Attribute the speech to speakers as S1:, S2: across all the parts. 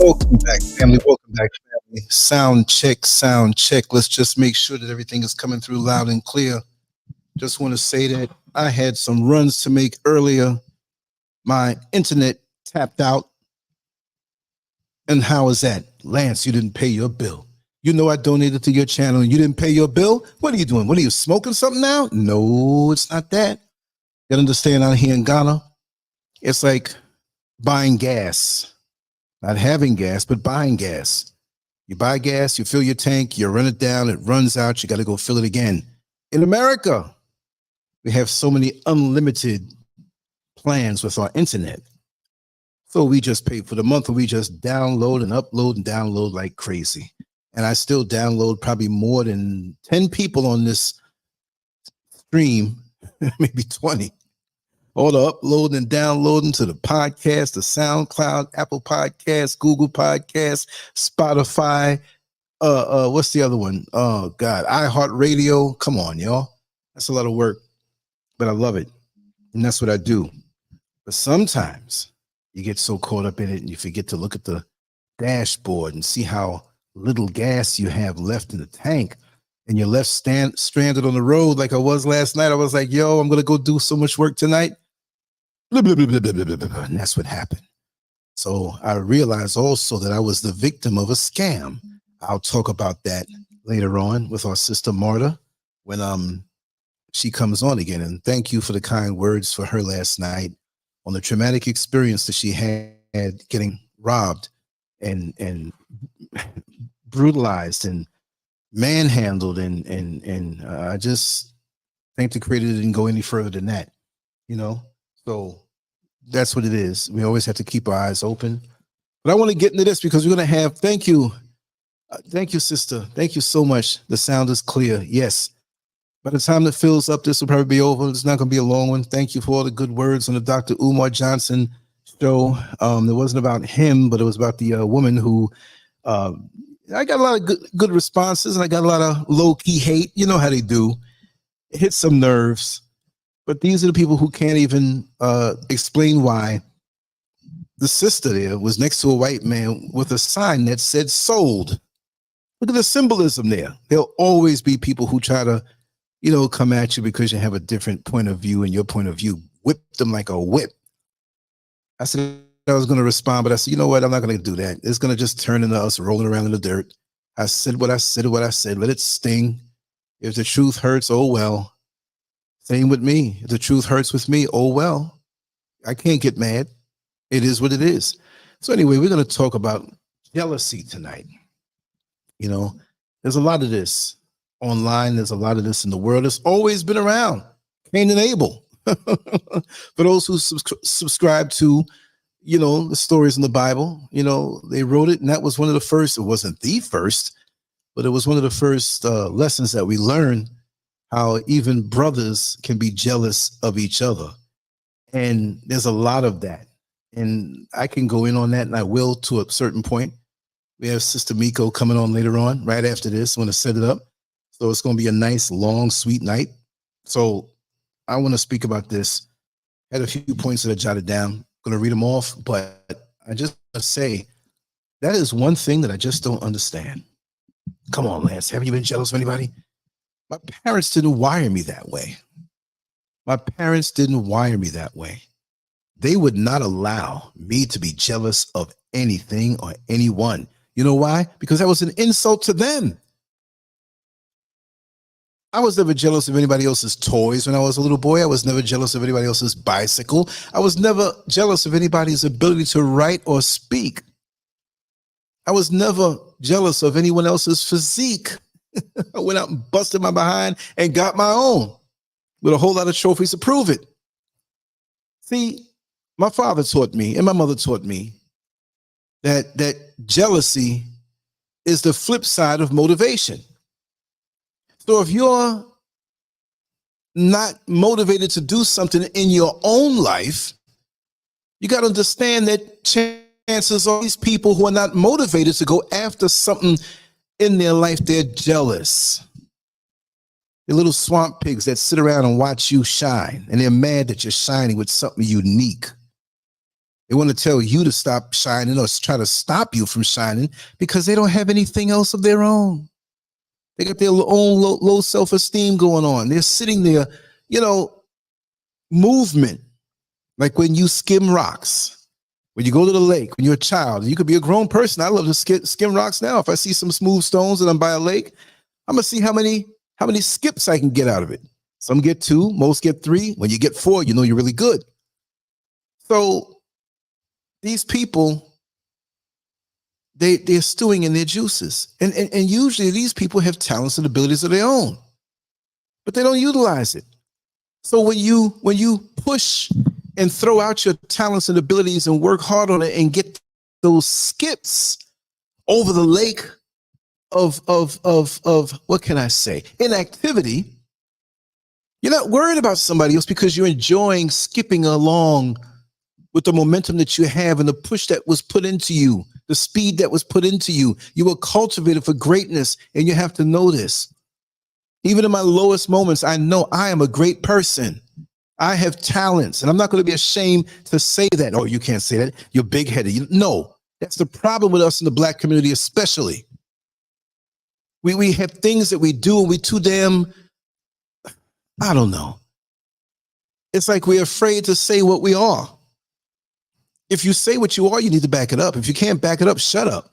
S1: Welcome back, family. Welcome back, family. Sound check, sound check. Let's just make sure that everything is coming through loud and clear. Just want to say that I had some runs to make earlier. My internet tapped out. And how is that? Lance, you didn't pay your bill. You know I donated to your channel and you didn't pay your bill? What are you doing? What are you, smoking something now? No, it's not that. You understand, out here in Ghana, it's like buying gas. Not having gas, but buying gas. You buy gas, you fill your tank, you run it down, it runs out, you got to go fill it again. In America, we have so many unlimited plans with our internet. So we just pay for the month, and we just download and upload and download like crazy. And I still download probably more than 10 people on this stream, maybe 20. All the uploading and downloading to the podcast, the SoundCloud, Apple Podcasts, Google Podcasts, Spotify. What's the other one? Oh God, iHeartRadio. Come on, y'all. That's a lot of work, but I love it. And that's what I do. But sometimes you get so caught up in it and you forget to look at the dashboard and see how little gas you have left in the tank. And you're left stranded on the road like I was last night. I was like, yo, I'm going to go do so much work tonight. Blah, blah, blah, blah, blah, blah, blah, blah. And that's what happened. So I realized also that I was the victim of a scam. I'll talk about that later on with our sister Marta when she comes on again. And thank you for the kind words for her last night on the traumatic experience that she had getting robbed and brutalized and manhandled. And I just think the creator didn't go any further than that, you know? So that's what it is. We always have to keep our eyes open. But I want to get into this because we're going to have, thank you, sister. Thank you so much. The sound is clear. Yes. By the time it fills up, this will probably be over. It's not going to be a long one. Thank you for all the good words on the Dr. Umar Johnson show. It wasn't about him, but it was about the woman who, I got a lot of good responses and I got a lot of low-key hate. You know how they do. It hits some nerves. But these are the people who can't even explain why the sister there was next to a white man with a sign that said sold. Look at the symbolism there. There'll always be people who try to, you know, come at you because you have a different point of view, and your point of view whip them like a whip. I said I was going to respond, but I said, you know what? I'm not going to do that. It's going to just turn into us rolling around in the dirt. I said what I said, let it sting. If the truth hurts, oh well. Same with me. If the truth hurts with me, oh well. I can't get mad. It is what it is. So anyway, we're going to talk about jealousy tonight. You know, there's a lot of this online. There's a lot of this in the world. It's always been around. Cain and Abel. For those who subscribe to, you know, the stories in the Bible, you know, they wrote it, and that was one of the first. It wasn't the first, but it was one of the first lessons that we learned, how even brothers can be jealous of each other. And there's a lot of that. And I can go in on that, and I will to a certain point. We have Sister Miko coming on later on, right after this. I'm going to set it up. So it's going to be a nice, long, sweet night. So I want to speak about this. I had a few points that I jotted down. I'm going to read them off, but I just want to say that is one thing that I just don't understand. Come on, Lance. Have you been jealous of anybody? My parents didn't wire me that way. My parents didn't wire me that way. They would not allow me to be jealous of anything or anyone. You know why? Because that was an insult to them. I was never jealous of anybody else's toys when I was a little boy. I was never jealous of anybody else's bicycle. I was never jealous of anybody's ability to write or speak. I was never jealous of anyone else's physique. I went out and busted my behind and got my own with a whole lot of trophies to prove it. See, my father taught me and my mother taught me that jealousy is the flip side of motivation. So if you're not motivated to do something in your own life, you got to understand that chances are these people who are not motivated to go after something in their life, they're jealous. They're little swamp pigs that sit around and watch you shine, and they're mad that you're shining with something unique. They want to tell you to stop shining or try to stop you from shining because they don't have anything else of their own. They got their own low self-esteem going on. They're sitting there, you know, movement. Like when you skim rocks, when you go to the lake, when you're a child, you could be a grown person. I love to skim rocks now. If I see some smooth stones and I'm by a lake, I'm gonna see how many skips I can get out of it. Some get 2, most get 3. When you get 4, you know you're really good. So these people, they're stewing in their juices. And usually these people have talents and abilities of their own, but they don't utilize it. So when you push and throw out your talents and abilities and work hard on it and get those skips over the lake of what can I say? Inactivity, you're not worried about somebody else because you're enjoying skipping along with the momentum that you have and the push that was put into you, the speed that was put into you. You were cultivated for greatness, and you have to know this. Even in my lowest moments, I know I am a great person. I have talents, and I'm not going to be ashamed to say that. Oh, you can't say that. You're big-headed. No, that's the problem with us in the Black community, especially. We have things that we do, and we too damn, I don't know. It's like we're afraid to say what we are. If you say what you are, you need to back it up. If you can't back it up, shut up.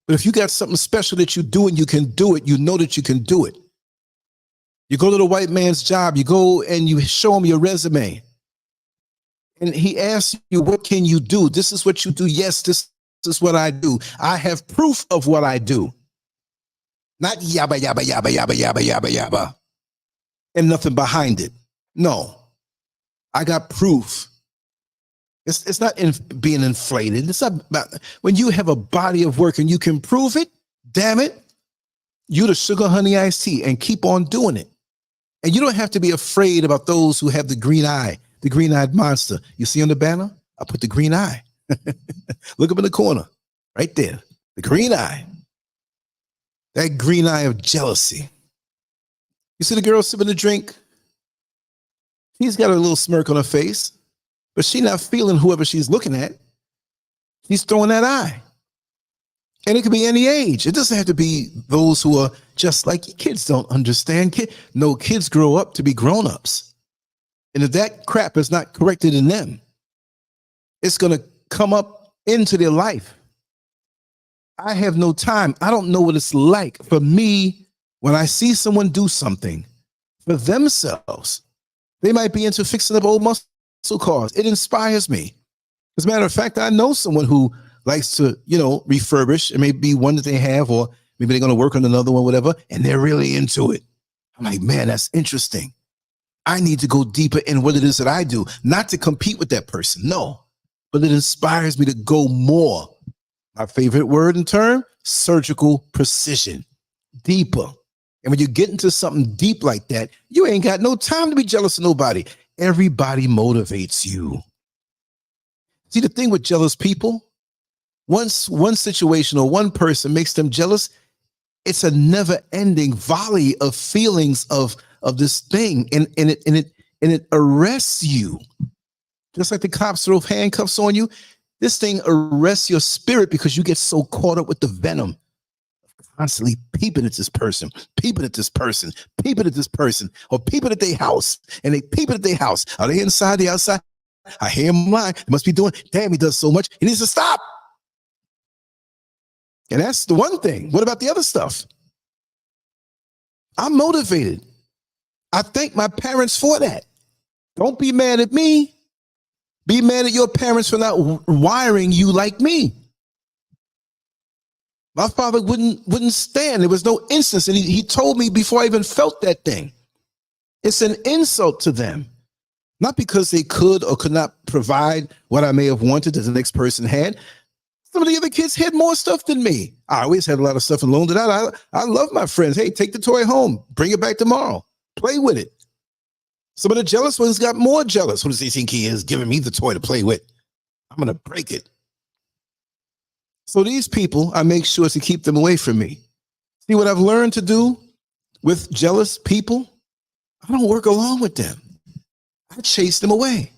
S1: But if you got something special that you do and you can do it, you know that you can do it. You go to the white man's job, you go and you show him your resume. And he asks you, what can you do? This is what you do. Yes, this is what I do. I have proof of what I do. Not yabba, yabba, yabba, yabba, yabba, yabba, yabba. And nothing behind it. No, I got proof. It's not being inflated. It's not about, when you have a body of work and you can prove it, damn it, you the sugar honey iced tea and keep on doing it. And you don't have to be afraid about those who have the green eye, the green-eyed monster. You see on the banner? I put the green eye. Look up in the corner, right there. The green eye. That green eye of jealousy. You see the girl sipping the drink? She's got a little smirk on her face, but she's not feeling whoever she's looking at. She's throwing that eye. And it could be any age. It doesn't have to be those who are just like kids don't understand. No, kids grow up to be grown-ups. And if that crap is not corrected in them, it's going to come up into their life. I have no time. I don't know what it's like for me when I see someone do something for themselves. They might be into fixing up old muscle cars. It inspires me. As a matter of fact, I know someone who likes to, refurbish. It may be one that they have, or maybe they're going to work on another one, whatever, and they're really into it. I'm like, man, that's interesting. I need to go deeper in what it is that I do, not to compete with that person. No, but it inspires me to go more. My favorite word and term, surgical precision, deeper. And when you get into something deep like that, you ain't got no time to be jealous of nobody. Everybody motivates you. See, the thing with jealous people, once one situation or one person makes them jealous, it's a never-ending volley of feelings of this thing, and it arrests you. Just like the cops throw handcuffs on you, this thing arrests your spirit because you get so caught up with the venom of constantly peeping at this person, peeping at this person, peeping at this person, or peeping at their house, and they peeping at their house. Are they inside, the outside? I hear him lying. They must be doing, damn, he does so much. He needs to stop. And that's the one thing. What about the other stuff? I'm motivated. I thank my parents for that. Don't be mad at me. Be mad at your parents for not wiring you like me. My father wouldn't stand. There was no instance. And he told me before I even felt that thing. It's an insult to them. Not because they could or could not provide what I may have wanted that the next person had. Some of the other kids had more stuff than me. I always had a lot of stuff and loaned it out. I love my friends. Hey, take the toy home. Bring it back tomorrow. Play with it. Some of the jealous ones got more jealous. What does he think he is, giving me the toy to play with? I'm going to break it. So these people, I make sure to keep them away from me. See what I've learned to do with jealous people? I don't work along with them. I chase them away.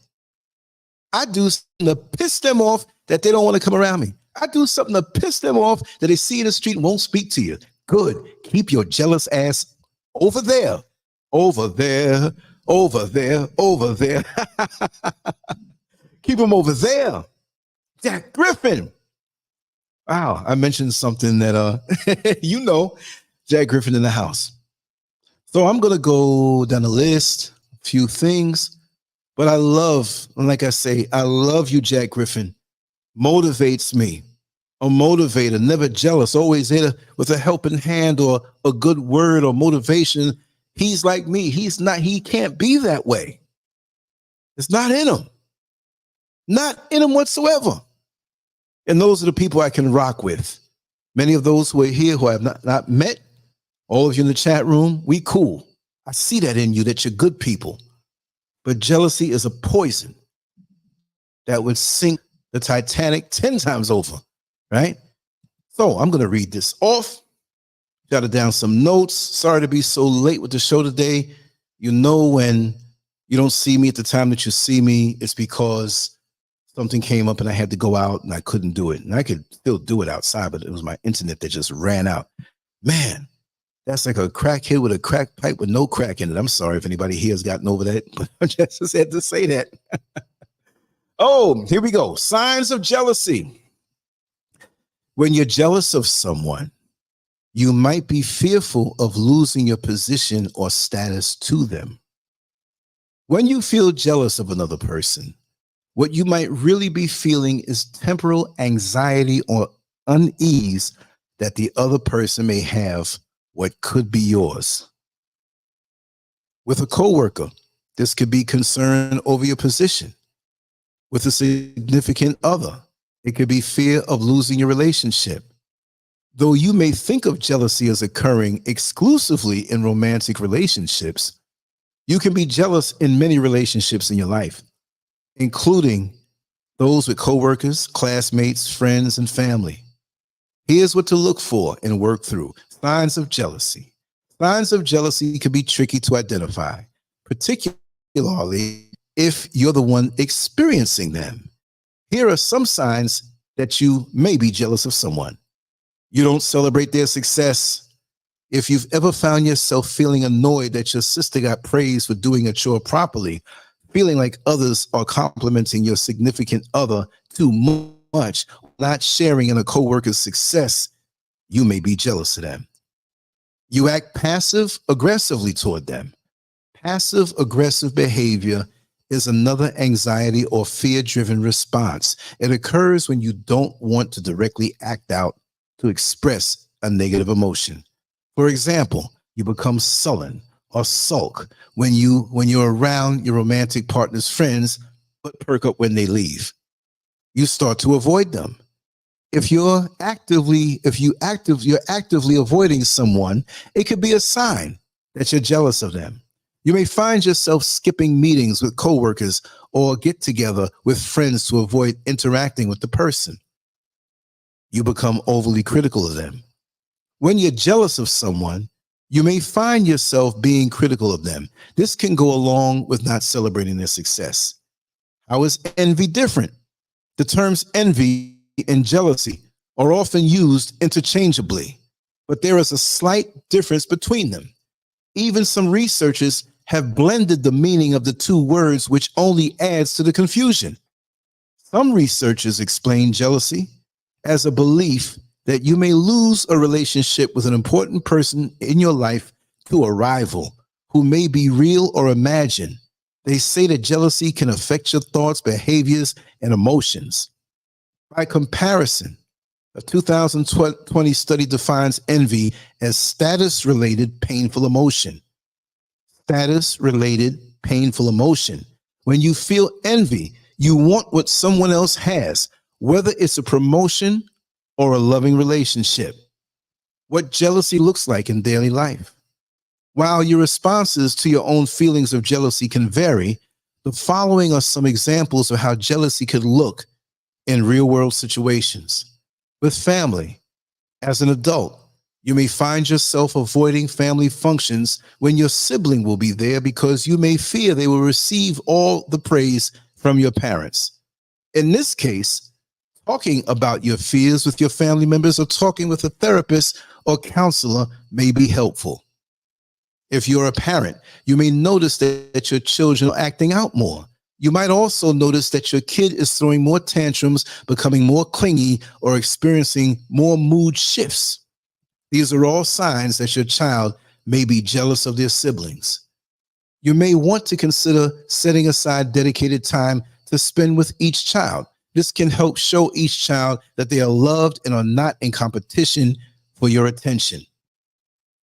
S1: I do something to piss them off that they don't want to come around me. I do something to piss them off that they see in the street and won't speak to you. Good. Keep your jealous ass over there, over there, over there, over there. Keep them over there. Jack Griffin. Wow, I mentioned something that you know, Jack Griffin in the house. So I'm gonna go down the list, a few things, but I love, like I say, I love you, Jack Griffin. Motivates me. A motivator, never jealous, always there with a helping hand or a good word or motivation. He's like me. He can't be that way. It's not in him. Not in him whatsoever. And those are the people I can rock with. Many of those who are here who I have not met, all of you in the chat room, we cool. I see that in you, that you're good people. But jealousy is a poison that would sink the Titanic 10 times over, right? So I'm going to read this off. Jotted down some notes. Sorry to be so late with the show today. You know, when you don't see me at the time that you see me, it's because something came up and I had to go out and I couldn't do it. And I could still do it outside, but it was my internet that just ran out. Man, that's like a crackhead with a crack pipe with no crack in it. I'm sorry if anybody here has gotten over that, but I just had to say that. Oh, here we go. Signs of jealousy. When you're jealous of someone, you might be fearful of losing your position or status to them. When you feel jealous of another person, what you might really be feeling is temporal anxiety or unease that the other person may have what could be yours. With a coworker, this could be concern over your position. With a significant other, it could be fear of losing your relationship. Though you may think of jealousy as occurring exclusively in romantic relationships, you can be jealous in many relationships in your life, including those with coworkers, classmates, friends, and family. Here's what to look for and work through. Signs of jealousy. Signs of jealousy can be tricky to identify, particularly if you're the one experiencing them. Here are some signs that you may be jealous of someone. You don't celebrate their success. If you've ever found yourself feeling annoyed that your sister got praised for doing a chore properly, feeling like others are complimenting your significant other too much, not sharing in a coworker's success, you may be jealous of them. You act passive aggressively toward them. Passive aggressive behavior is another anxiety or fear-driven response. It occurs when you don't want to directly act out to express a negative emotion. For example, you become sullen or sulk when you're around your romantic partner's friends, but perk up when they leave. You start to avoid them. If you're actively avoiding someone, it could be a sign that you're jealous of them. You may find yourself skipping meetings with coworkers or get together with friends to avoid interacting with the person. You become overly critical of them. When you're jealous of someone, you may find yourself being critical of them. This can go along with not celebrating their success. How is envy different? The terms envy and jealousy are often used interchangeably, but there is a slight difference between them. Even some researchers have blended the meaning of the two words, which only adds to the confusion. Some researchers explain jealousy as a belief that you may lose a relationship with an important person in your life to a rival who may be real or imagined. They say that jealousy can affect your thoughts, behaviors, and emotions. By comparison, a 2020 study defines envy as status-related painful emotion. Status-related painful emotion. When you feel envy, you want what someone else has, whether it's a promotion or a loving relationship. What jealousy looks like in daily life. While your responses to your own feelings of jealousy can vary, the following are some examples of how jealousy could look in real-world situations. With family, as an adult, you may find yourself avoiding family functions when your sibling will be there because you may fear they will receive all the praise from your parents. In this case, talking about your fears with your family members or talking with a therapist or counselor may be helpful. If you're a parent, you may notice that your children are acting out more. You might also notice that your kid is throwing more tantrums, becoming more clingy, or experiencing more mood shifts. These are all signs that your child may be jealous of their siblings. You may want to consider setting aside dedicated time to spend with each child. This can help show each child that they are loved and are not in competition for your attention.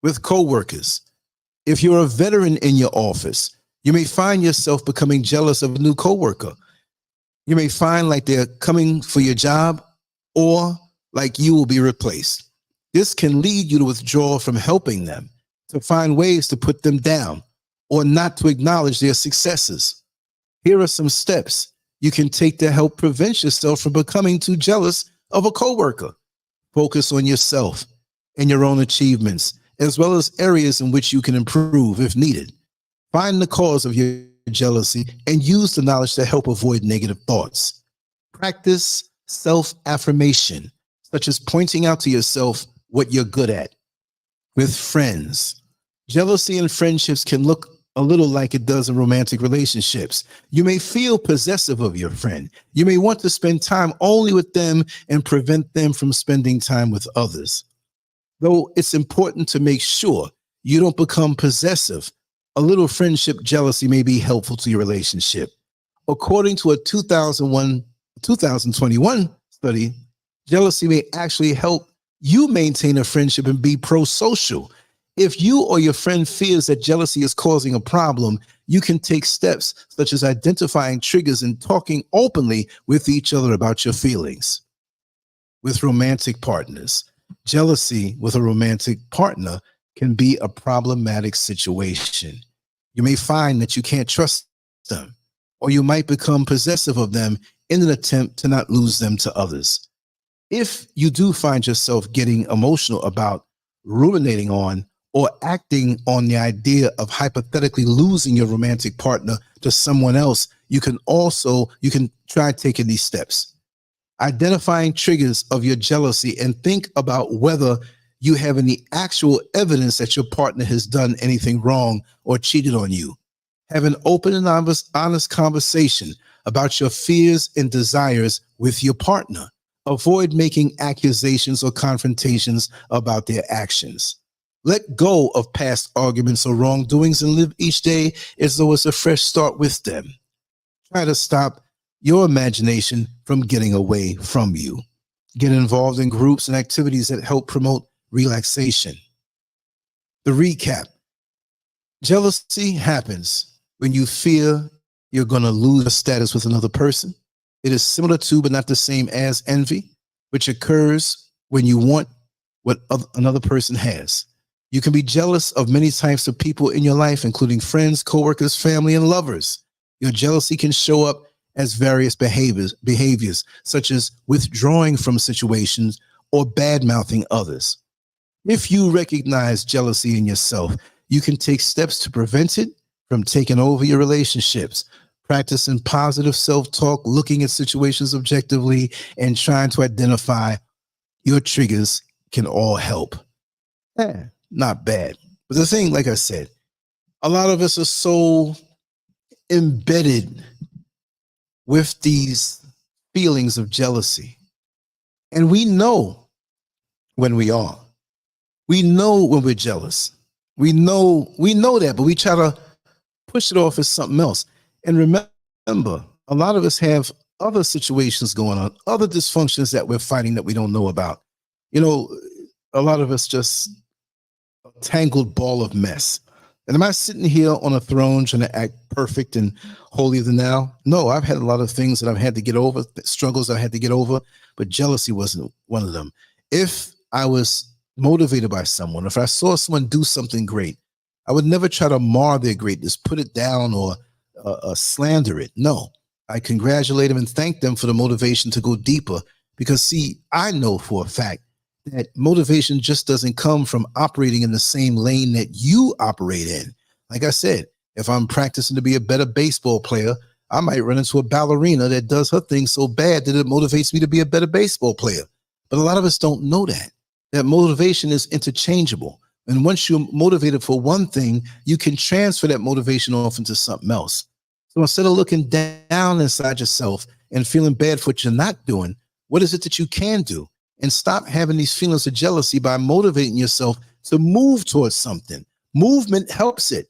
S1: With coworkers, if you're a veteran in your office, you may find yourself becoming jealous of a new coworker. You may find like they're coming for your job or like you will be replaced. This can lead you to withdraw from helping them, to find ways to put them down, or not to acknowledge their successes. Here are some steps you can take to help prevent yourself from becoming too jealous of a coworker. Focus on yourself and your own achievements, as well as areas in which you can improve if needed. Find the cause of your jealousy and use the knowledge to help avoid negative thoughts. Practice self-affirmation, such as pointing out to yourself what you're good at. With friends, jealousy in friendships can look a little like it does in romantic relationships. You may feel possessive of your friend. You may want to spend time only with them and prevent them from spending time with others. Though it's important to make sure you don't become possessive, a little friendship jealousy may be helpful to your relationship. According to a 2021 study, jealousy may actually help you maintain a friendship and be pro-social. If you or your friend fears that jealousy is causing a problem, you can take steps such as identifying triggers and talking openly with each other about your feelings. With romantic partners, jealousy with a romantic partner can be a problematic situation. You may find that you can't trust them, or you might become possessive of them in an attempt to not lose them to others. If you do find yourself getting emotional about ruminating on or acting on the idea of hypothetically losing your romantic partner to someone else, you can try taking these steps. Identifying triggers of your jealousy and think about whether you have any actual evidence that your partner has done anything wrong or cheated on you. Have an open and honest conversation about your fears and desires with your partner. Avoid making accusations or confrontations about their actions. Let go of past arguments or wrongdoings and live each day as though it's a fresh start with them. Try to stop your imagination from getting away from you. Get involved in groups and activities that help promote relaxation. The recap: jealousy happens when you fear you're going to lose your status with another person. It is similar to, but not the same as, envy, which occurs when you want what another person has. You can be jealous of many types of people in your life, including friends, coworkers, family, and lovers. Your jealousy can show up as various behaviors, such as withdrawing from situations or bad-mouthing others. If you recognize jealousy in yourself, you can take steps to prevent it from taking over your relationships. Practicing positive self-talk, looking at situations objectively, and trying to identify your triggers can all help. Not bad. But the thing, like I said, a lot of us are so embedded with these feelings of jealousy. And we know when we are. We know when we're jealous. We know that, but we try to push it off as something else. And remember, a lot of us have other situations going on, other dysfunctions that we're fighting that we don't know about. You know, a lot of us just a tangled ball of mess. And am I sitting here on a throne trying to act perfect and holier than thou? No, I've had a lot of things that I've had to get over, struggles I had to get over, but jealousy wasn't one of them. If I was motivated by someone, if I saw someone do something great, I would never try to mar their greatness, put it down, or slander it. No, I congratulate them and thank them for the motivation to go deeper, because see, I know for a fact that motivation just doesn't come from operating in the same lane that you operate in. Like I said, if I'm practicing to be a better baseball player, I might run into a ballerina that does her thing so bad that it motivates me to be a better baseball player. But a lot of us don't know that motivation is interchangeable. And once you're motivated for one thing, you can transfer that motivation off into something else. So instead of looking down inside yourself and feeling bad for what you're not doing, what is it that you can do? And stop having these feelings of jealousy by motivating yourself to move towards something. Movement helps it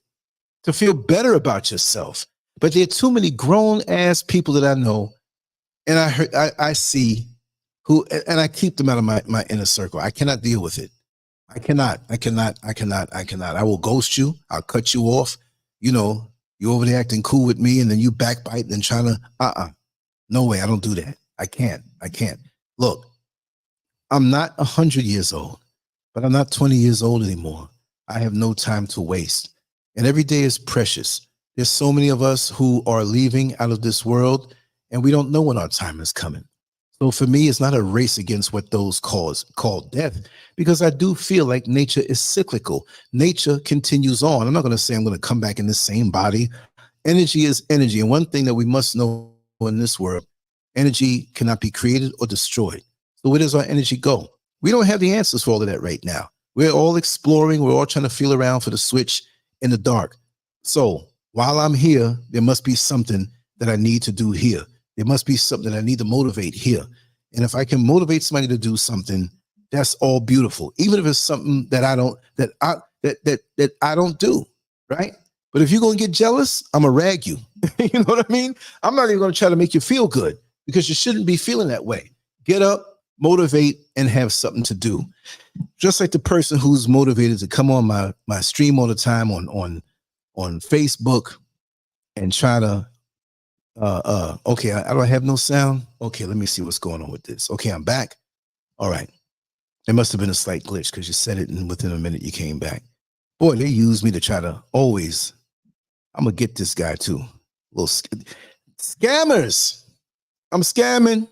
S1: to feel better about yourself. But there are too many grown ass people that I know, and I see who, and I keep them out of my inner circle. I cannot deal with it. I cannot. I will ghost you. I'll cut you off. You know, you over there acting cool with me, and then you backbite and trying to, no way. I don't do that. I can't. Look, I'm not 100 years old, but I'm not 20 years old anymore. I have no time to waste. And every day is precious. There's so many of us who are leaving out of this world, and we don't know when our time is coming. So for me, it's not a race against what those call death, because I do feel like nature is cyclical. Nature continues on. I'm not going to say I'm going to come back in the same body. Energy is energy. And one thing that we must know in this world, energy cannot be created or destroyed. So where does our energy go? We don't have the answers for all of that right now. We're all exploring. We're all trying to feel around for the switch in the dark. So while I'm here, there must be something that I need to do here. There must be something that I need to motivate here. And if I can motivate somebody to do something, that's all beautiful. Even if it's something that I don't do, right? But if you're going to get jealous, I'm going to rag you. You know what I mean? I'm not even going to try to make you feel good, because you shouldn't be feeling that way. Get up, motivate, and have something to do. Just like the person who's motivated to come on my stream all the time on Facebook and try to, okay, I don't have no sound. Okay, let me see what's going on with this. Okay, I'm back. All right. There must have been a slight glitch because you said it and within a minute you came back. Boy, they use me to try to always, I'm going to get this guy too. Little scammers. I'm scamming.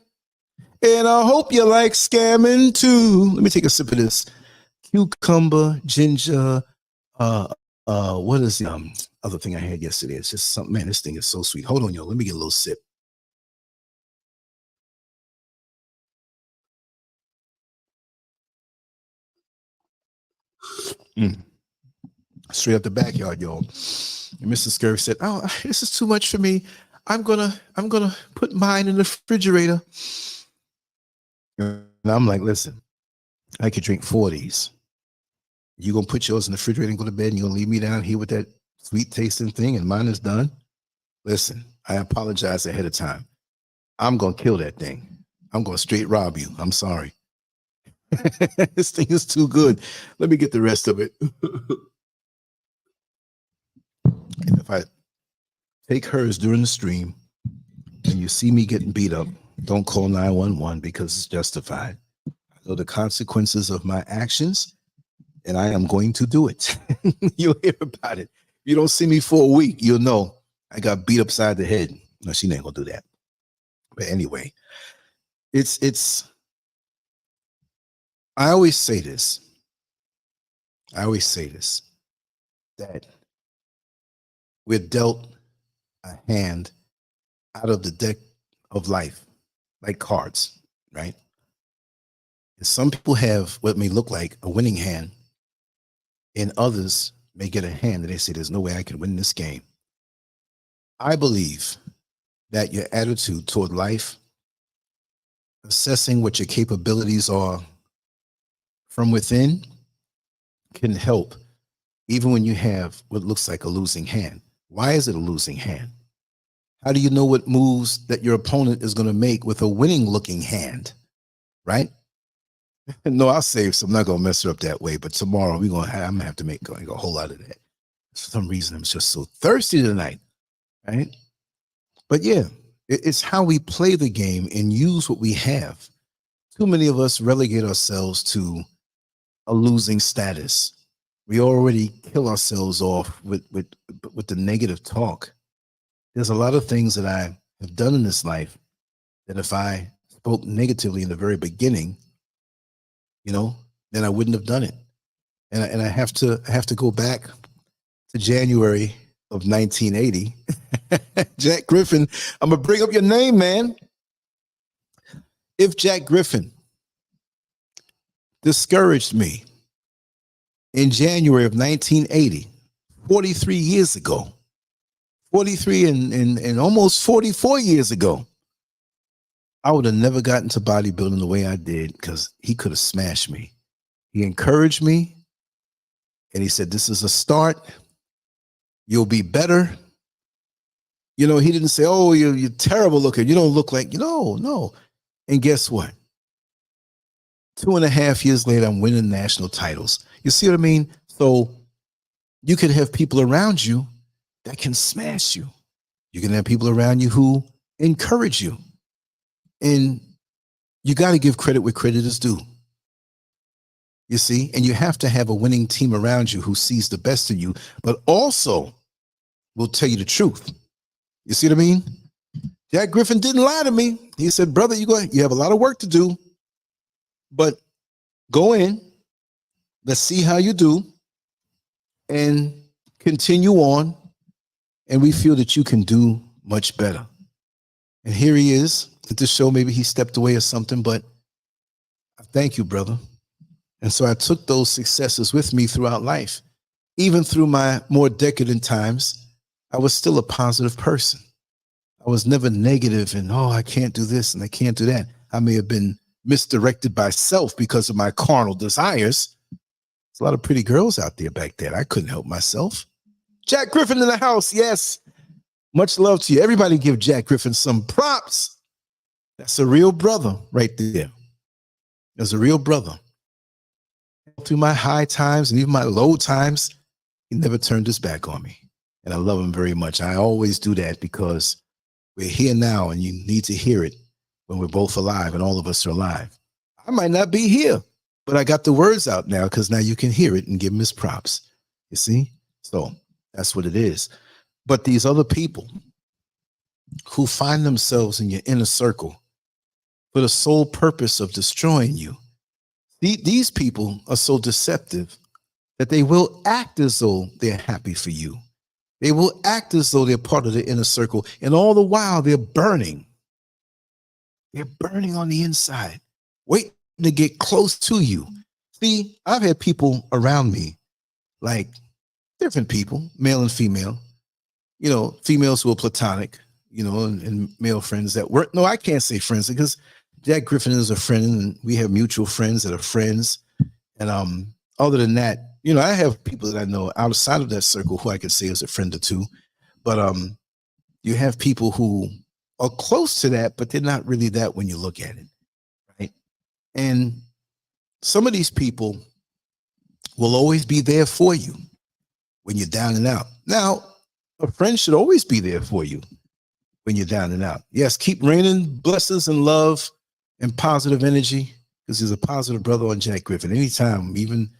S1: And I hope you like scamming too. Let me take a sip of this. Cucumber, ginger, what is the other thing I had yesterday? It's just something, man, this thing is so sweet. Hold on, yo. Let me get a little sip. Straight up the backyard, y'all. And Mr. Scurv said, "Oh, this is too much for me. I'm gonna put mine in the refrigerator." And I'm like, listen, I could drink 4 of these. You gonna put yours in the refrigerator and go to bed, and you're gonna leave me down here with that sweet tasting thing, and mine is done? Listen, I apologize ahead of time. I'm gonna kill that thing. I'm gonna straight rob you. I'm sorry. This thing is too good. Let me get the rest of it. And if I take hers during the stream and you see me getting beat up, don't call 911 because it's justified. I know the consequences of my actions, and I am going to do it. You'll hear about it. If you don't see me for a week, you'll know I got beat upside the head. No, she ain't gonna do that. But anyway, I always say this, that we're dealt a hand out of the deck of life, like cards, right? And some people have what may look like a winning hand, and others may get a hand that they say, there's no way I can win this game. I believe that your attitude toward life, assessing what your capabilities are from within, can help even when you have what looks like a losing hand. Why is it a losing hand? How do you know what moves that your opponent is going to make with a winning looking hand, right? No, I'll save some. I'm not going to mess it up that way, but tomorrow I'm going to have to make a whole lot of that. For some reason, I'm just so thirsty tonight, right? But yeah, it's how we play the game and use what we have. Too many of us relegate ourselves to a losing status. We already kill ourselves off with the negative talk. There's a lot of things that I have done in this life that if I spoke negatively in the very beginning, then I wouldn't have done it. And I have to go back to January of 1980 Jack Griffin, I'm going to bring up your name, man. If Jack Griffin discouraged me in January of 1980, 43 years ago, 43 and almost 44 years ago, I would have never gotten to bodybuilding the way I did because he could have smashed me. He encouraged me and he said, this is a start. You'll be better. You know, he didn't say, oh, you're terrible looking. You don't look like, no. And guess what? 2.5 years later, I'm winning national titles. You see what I mean? So you can have people around you that can smash you. You can have people around you who encourage you. And you got to give credit where credit is due. You see? And you have to have a winning team around you who sees the best in you, but also will tell you the truth. You see what I mean? Jack Griffin didn't lie to me. He said, brother, you have a lot of work to do, but go in, let's see how you do, and continue on. And we feel that you can do much better. And here he is at the show. Maybe he stepped away or something, but I thank you, brother. And so I took those successes with me throughout life. Even through my more decadent times, I was still a positive person. I was never negative and, oh, I can't do this and I can't do that. I may have been misdirected by self because of my carnal desires. There's a lot of pretty girls out there back then. I couldn't help myself. Jack Griffin in the house. Yes. Much love to you. Everybody give Jack Griffin some props. That's a real brother right there. There's a real brother. Through my high times and even my low times, he never turned his back on me. And I love him very much. I always do that because we're here now and you need to hear it when we're both alive and all of us are alive. I might not be here, but I got the words out now because now you can hear it and give him his props. You see? So that's what it is. But these other people who find themselves in your inner circle for the sole purpose of destroying you, these people are so deceptive that they will act as though they're happy for you. They will act as though they're part of the inner circle. And all the while they're burning. They're burning on the inside, waiting to get close to you. See, I've had people around me, like different people, male and female, you know, females who are platonic, you know, and male friends that weren't, no, I can't say friends because Jack Griffin is a friend and we have mutual friends that are friends. And other than that, you know, I have people that I know outside of that circle who I could say is a friend or two. But you have people who are close to that, but they're not really that when you look at it, right? And some of these people will always be there for you when you're down and out. Now, a friend should always be there for you when you're down and out. Yes, keep raining blessings and love and positive energy because he's a positive brother on Jack Griffin. Anytime, even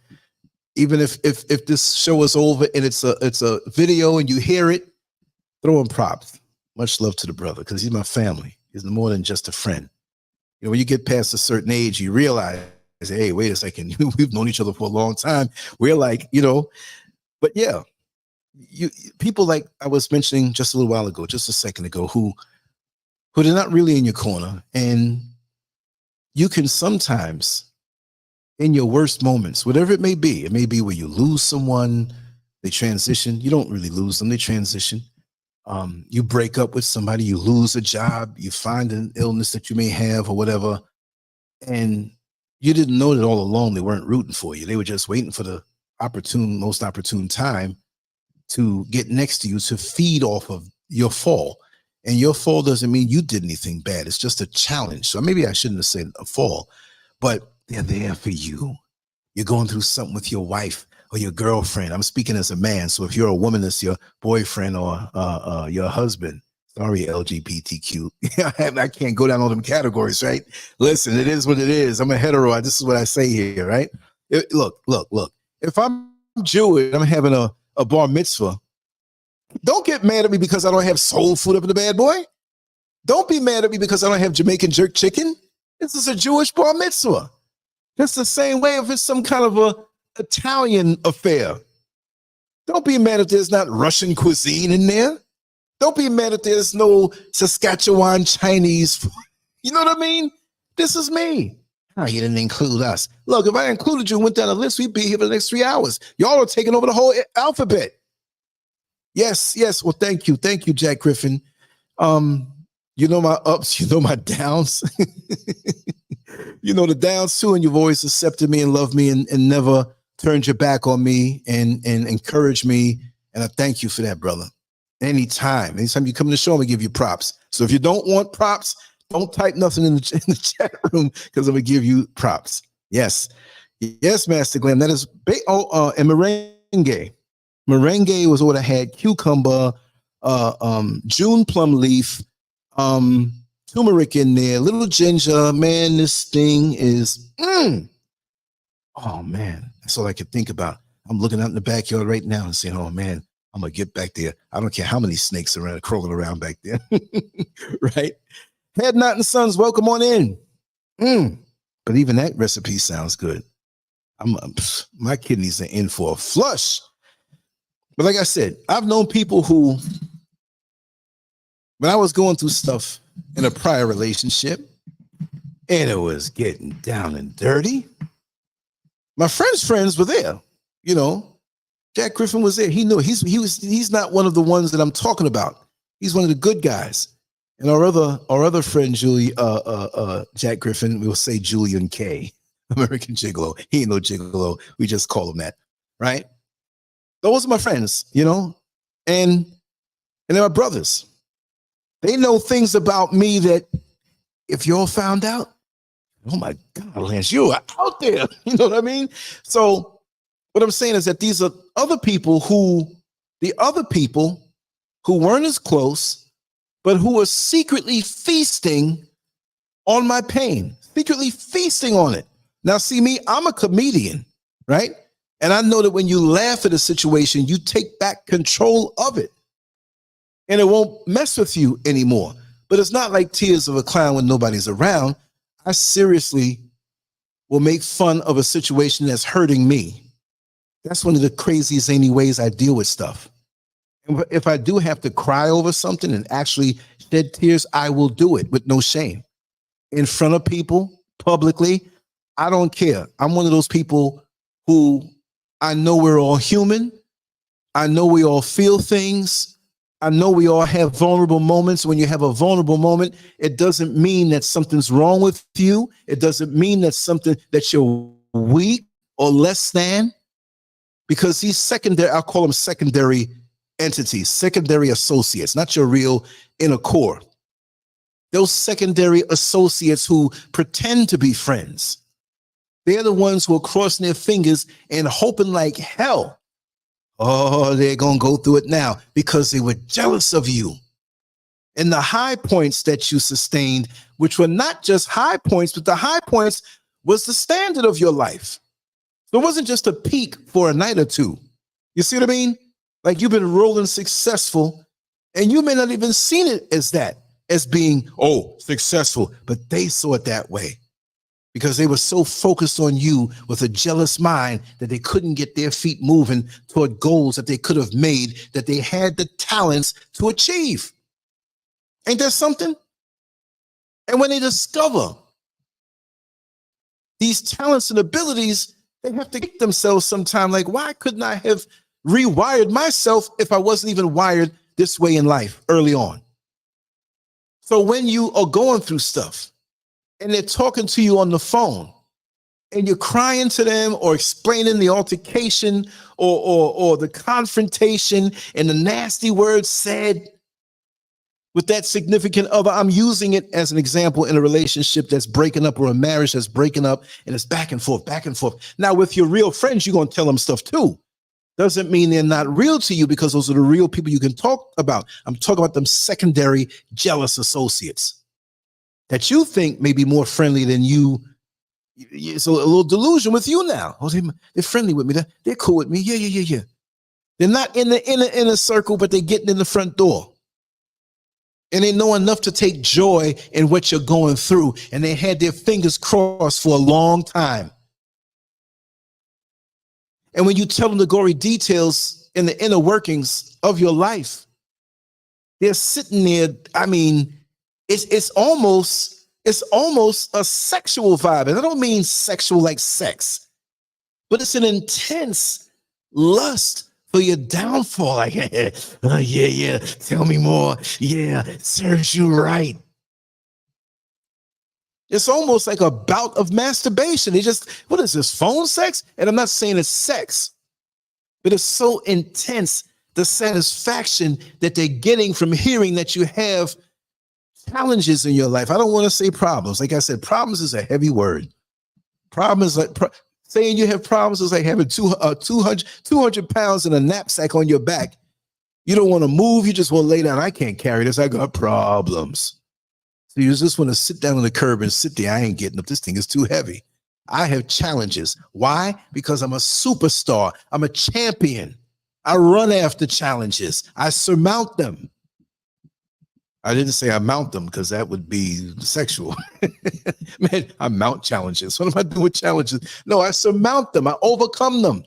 S1: if this show is over and it's a video and you hear it, throw him props. Much love to the brother because he's my family. He's more than just a friend. You know, when you get past a certain age, you realize, hey, wait a second, we've known each other for a long time. We're like, you know, but yeah, people like I was mentioning just a little while ago, just a second ago, who they're not really in your corner. And you can sometimes, in your worst moments, whatever it may be where you lose someone, they transition. You don't really lose them, they transition. You break up with somebody, you lose a job, you find an illness that you may have or whatever, and you didn't know that all along they weren't rooting for you. They were just waiting for the most opportune time to get next to you to feed off of your fall. And your fall doesn't mean you did anything bad. It's just a challenge. So maybe I shouldn't have said a fall, but they're there for you. You're going through something with your wife or your girlfriend. I'm speaking as a man. So if you're a woman, it's your boyfriend or your husband. Sorry, LGBTQ. I can't go down all them categories, right? Listen, it is what it is. I'm a hetero. This is what I say here, right? Look. If I'm Jewish, I'm having a bar mitzvah. Don't get mad at me because I don't have soul food up in the bad boy. Don't be mad at me because I don't have Jamaican jerk chicken. This is a Jewish bar mitzvah. Just the same way if it's some kind of a Italian affair. Don't be mad if there's not Russian cuisine in there. Don't be mad that there's no Saskatchewan Chinese. You know what I mean? This is me. Oh, you didn't include us. Look, if I included you and went down the list, we'd be here for the next 3 hours. Y'all are taking over the whole alphabet. Yes, yes. Well, thank you. Thank you, Jack Griffin. You know my ups, you know my downs. You know the downs too, and you've always accepted me and loved me and never turned your back on me and encouraged me. And I thank you for that, brother. Anytime you come to the show, I'm gonna give you props. So if you don't want props, don't type nothing in the chat room because I'm gonna give you props. Yes, yes, Master Glam. That is and merengue. Merengue was what I had: cucumber, June plum leaf, turmeric in there, little ginger. Man, this thing is. Oh man, that's all I could think about. I'm looking out in the backyard right now and saying, "Oh man, I'm gonna get back there. I don't care how many snakes are crawling around back there." Right? Head Knot and Sons, welcome on in. But even that recipe sounds good. My kidneys are in for a flush. But like I said, I've known people who, when I was going through stuff in a prior relationship, and it was getting down and dirty, my friends were there. You know, Jack Griffin was there. He knew he's not one of the ones that I'm talking about. He's one of the good guys. And our other friend Jack Griffin, we'll say Julian K, American Gigolo. He ain't no gigolo. We just call him that, right? Those are my friends, you know, and they're my brothers. They know things about me that if y'all found out, oh my God, Lance, you are out there. You know what I mean? So what I'm saying is that these are other people who weren't as close, but who are secretly feasting on my pain, secretly feasting on it. Now, see me, I'm a comedian, right? And I know that when you laugh at a situation, you take back control of it and it won't mess with you anymore. But it's not like tears of a clown when nobody's around. I seriously will make fun of a situation that's hurting me. That's one of the craziest, zany ways I deal with stuff. And if I do have to cry over something and actually shed tears, I will do it with no shame. In front of people, publicly, I don't care. I'm one of those people who I know we're all human. I know we all feel things. I know we all have vulnerable moments. When you have a vulnerable moment, it doesn't mean that something's wrong with you. It doesn't mean that you're weak or less than, because these secondary, I'll call them secondary entities, secondary associates, not your real inner core. Those secondary associates who pretend to be friends, they're the ones who are crossing their fingers and hoping like hell, oh, they're going to go through it now because they were jealous of you. And the high points that you sustained, which were not just high points, but the high points was the standard of your life. So it wasn't just a peak for a night or two. You see what I mean? Like you've been rolling successful and you may not even seen it as that, as being, oh, successful, but they saw it that way because they were so focused on you with a jealous mind that they couldn't get their feet moving toward goals that they could have made, that they had the talents to achieve. Ain't that something? And when they discover these talents and abilities, they have to kick themselves sometime like, why couldn't I have rewired myself if I wasn't even wired this way in life early on? So when you are going through stuff and they're talking to you on the phone and you're crying to them or explaining the altercation or the confrontation and the nasty words said with that significant other, I'm using it as an example in a relationship that's breaking up or a marriage that's breaking up and it's back and forth, back and forth. Now with your real friends, you're going to tell them stuff too. Doesn't mean they're not real to you because those are the real people you can talk about. I'm talking about them secondary jealous associates that you think may be more friendly than you. It's a little delusion with you now. Oh, they're friendly with me. They're cool with me. Yeah. They're not in the inner circle, but they're getting in the front door. And they know enough to take joy in what you're going through. And they had their fingers crossed for a long time. And when you tell them the gory details in the inner workings of your life, They're sitting there. I mean, it's almost a sexual vibe. And I don't mean sexual like sex, but it's an intense lust for your downfall. Like, yeah, tell me more. Yeah, serves you right. It's almost like a bout of masturbation. They just, what is this, phone sex? And I'm not saying it's sex, but it's so intense, the satisfaction that they're getting from hearing that you have challenges in your life. I don't want to say problems. Like I said, problems is a heavy word. Problem is like saying you have problems is like having 200 pounds in a knapsack on your back. You don't want to move. You just want to lay down. I can't carry this. I got problems. So you just want to sit down on the curb and sit there. I ain't getting up. This thing is too heavy. I have challenges. Why? Because I'm a superstar. I'm a champion. I run after challenges. I surmount them. I didn't say I mount them because that would be sexual. Man, I mount challenges. What am I doing with challenges? No, I surmount them. I overcome them.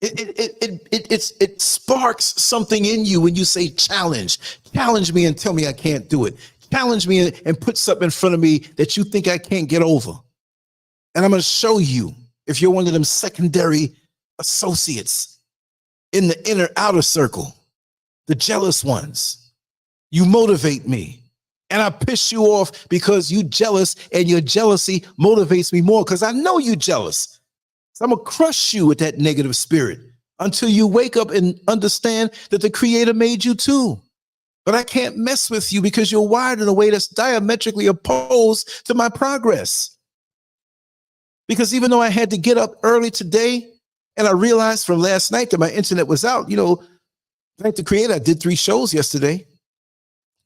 S1: It sparks something in you when you say challenge. Challenge me and tell me I can't do it. Challenge me and put something in front of me that you think I can't get over. And I'm going to show you if you're one of them secondary associates in the inner outer circle, the jealous ones. You motivate me. And I piss you off because you jealous, and your jealousy motivates me more because I know you jealous. So I'm going to crush you with that negative spirit until you wake up and understand that the Creator made you too. But I can't mess with you because you're wired in a way that's diametrically opposed to my progress. Because even though I had to get up early today, and I realized from last night that my internet was out, you know, thank the Creator, I did 3 shows yesterday.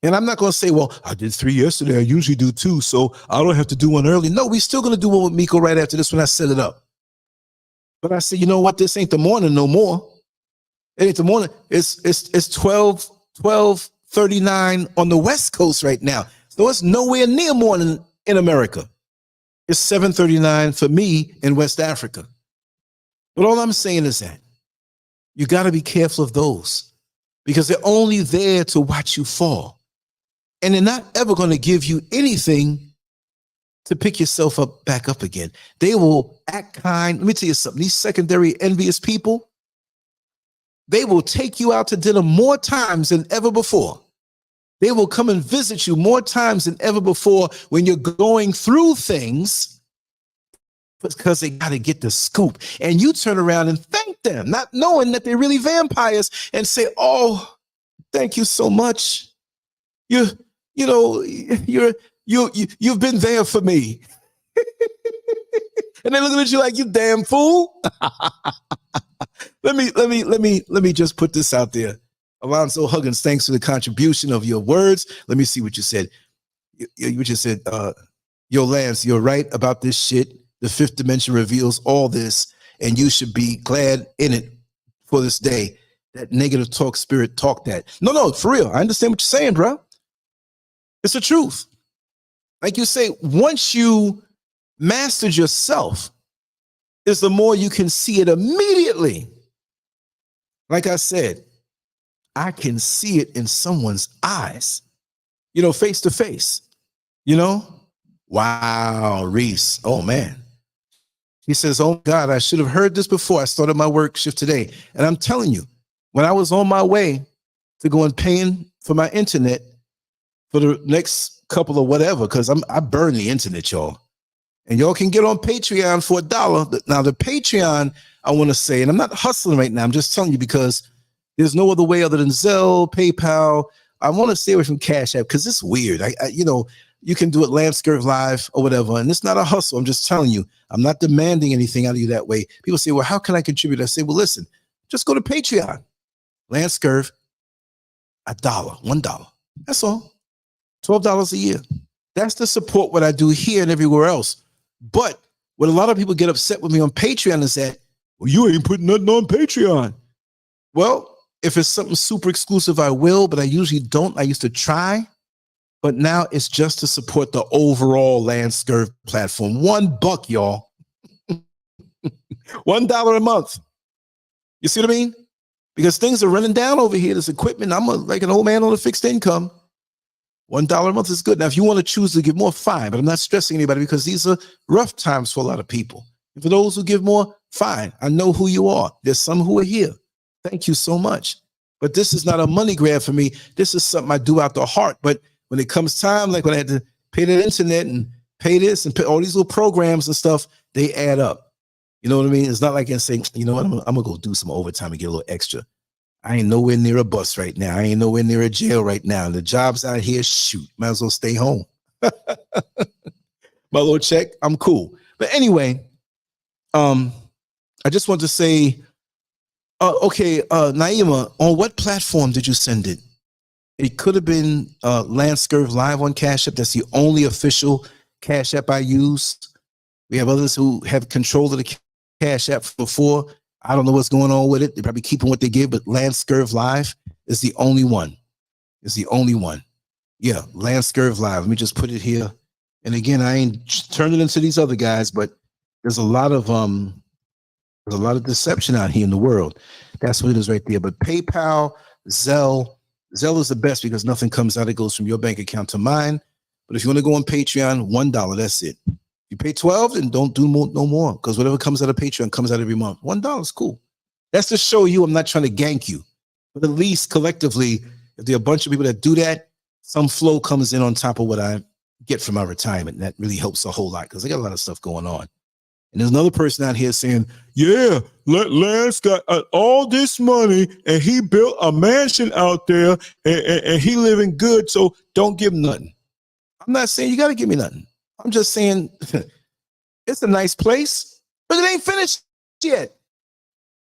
S1: And I'm not going to say, well, I did 3 yesterday. I usually do 2, so I don't have to do one early. No, we're still going to do one with Miko right after this when I set it up. But I said, you know what? This ain't the morning no more. It ain't the morning. It's 12:39 on the West Coast right now. So it's nowhere near morning in America. It's 7:39 for me in West Africa. But all I'm saying is that you got to be careful of those because they're only there to watch you fall. And they're not ever going to give you anything to pick yourself up back up again. They will act kind. Let me tell you something. These secondary envious people, they will take you out to dinner more times than ever before. They will come and visit you more times than ever before when you're going through things because they got to get the scoop. And you turn around and thank them, not knowing that they're really vampires, and say, oh, thank you so much. You've been there for me. And they're looking at you like, you damn fool. Let me just put this out there. Alonzo Huggins, thanks for the contribution of your words. Let me see what you said. You just said, yo, Lance, you're right about this shit. The 5th dimension reveals all this, and you should be glad in it for this day. That negative talk spirit talk that. No, for real. I understand what you're saying, bro. It's the truth. Like you say, once you mastered yourself, is the more you can see it immediately. Like I said, I can see it in someone's eyes, you know, face to face, you know? Wow, Reese. Oh, man. He says, oh, God, I should have heard this before I started my work shift today. And I'm telling you, when I was on my way to go and paying for my internet for the next couple of whatever, because I burn the internet, y'all. And y'all can get on Patreon for $1. Now, the Patreon, I want to say, and I'm not hustling right now, I'm just telling you because there's no other way other than Zelle, PayPal. I want to stay away from Cash App because it's weird. You know, you can do it Lancescurv Live or whatever, and it's not a hustle. I'm just telling you, I'm not demanding anything out of you that way. People say, well, how can I contribute? I say, well, listen, just go to Patreon. Lancescurv, $1. That's all. $12 a year. That's the support what I do here and everywhere else. But what a lot of people get upset with me on Patreon is that, well, you ain't putting nothing on Patreon. Well, if it's something super exclusive, I will, but I usually don't. I used to try, but now it's just to support the overall Lancescurv platform. $1, y'all. $1 a month. You see what I mean? because things are running down over here. This equipment, like an old man on a fixed income. $1 a month is good. Now, if you want to choose to give more, fine, but I'm not stressing anybody because these are rough times for a lot of people. And for those who give more, fine. I know who you are. There's some who are here. Thank you so much. But this is not a money grab for me. This is something I do out the heart. But when it comes time, like when I had to pay the internet and pay this and pay all these little programs and stuff, they add up. You know what I mean? It's not like I say, you know what, I'm gonna go do some overtime and get a little extra. I ain't nowhere near a bus right now. I ain't nowhere near a jail right now. The job's out here, shoot, might as well stay home. My little check, I'm cool. But anyway, I just want to say, okay, Naima, on what platform did you send it? It could have been Lancescurv Live on Cash App. That's the only official Cash App I use. We have others who have control of the Cash App before. I don't know what's going on with it. They're probably keeping what they give, but Lancescurv Live is the only one. It's the only one. Yeah, Lancescurv Live. Let me just put it here. And again, I ain't turning into these other guys, but there's a lot of deception out here in the world. That's what it is right there. But PayPal, Zelle is the best because nothing comes out. It goes from your bank account to mine. But if you want to go on Patreon, $1, that's it. You pay 12 and don't do no more, because whatever comes out of Patreon comes out every month. $1 is cool. That's to show you I'm not trying to gank you. But at least collectively, if there are a bunch of people that do that, some flow comes in on top of what I get from my retirement. That really helps a whole lot because I got a lot of stuff going on. And there's another person out here saying, yeah, Lance got all this money and he built a mansion out there and he living good, so don't give him nothing. I'm not saying you got to give me nothing. I'm just saying it's a nice place, but it ain't finished yet.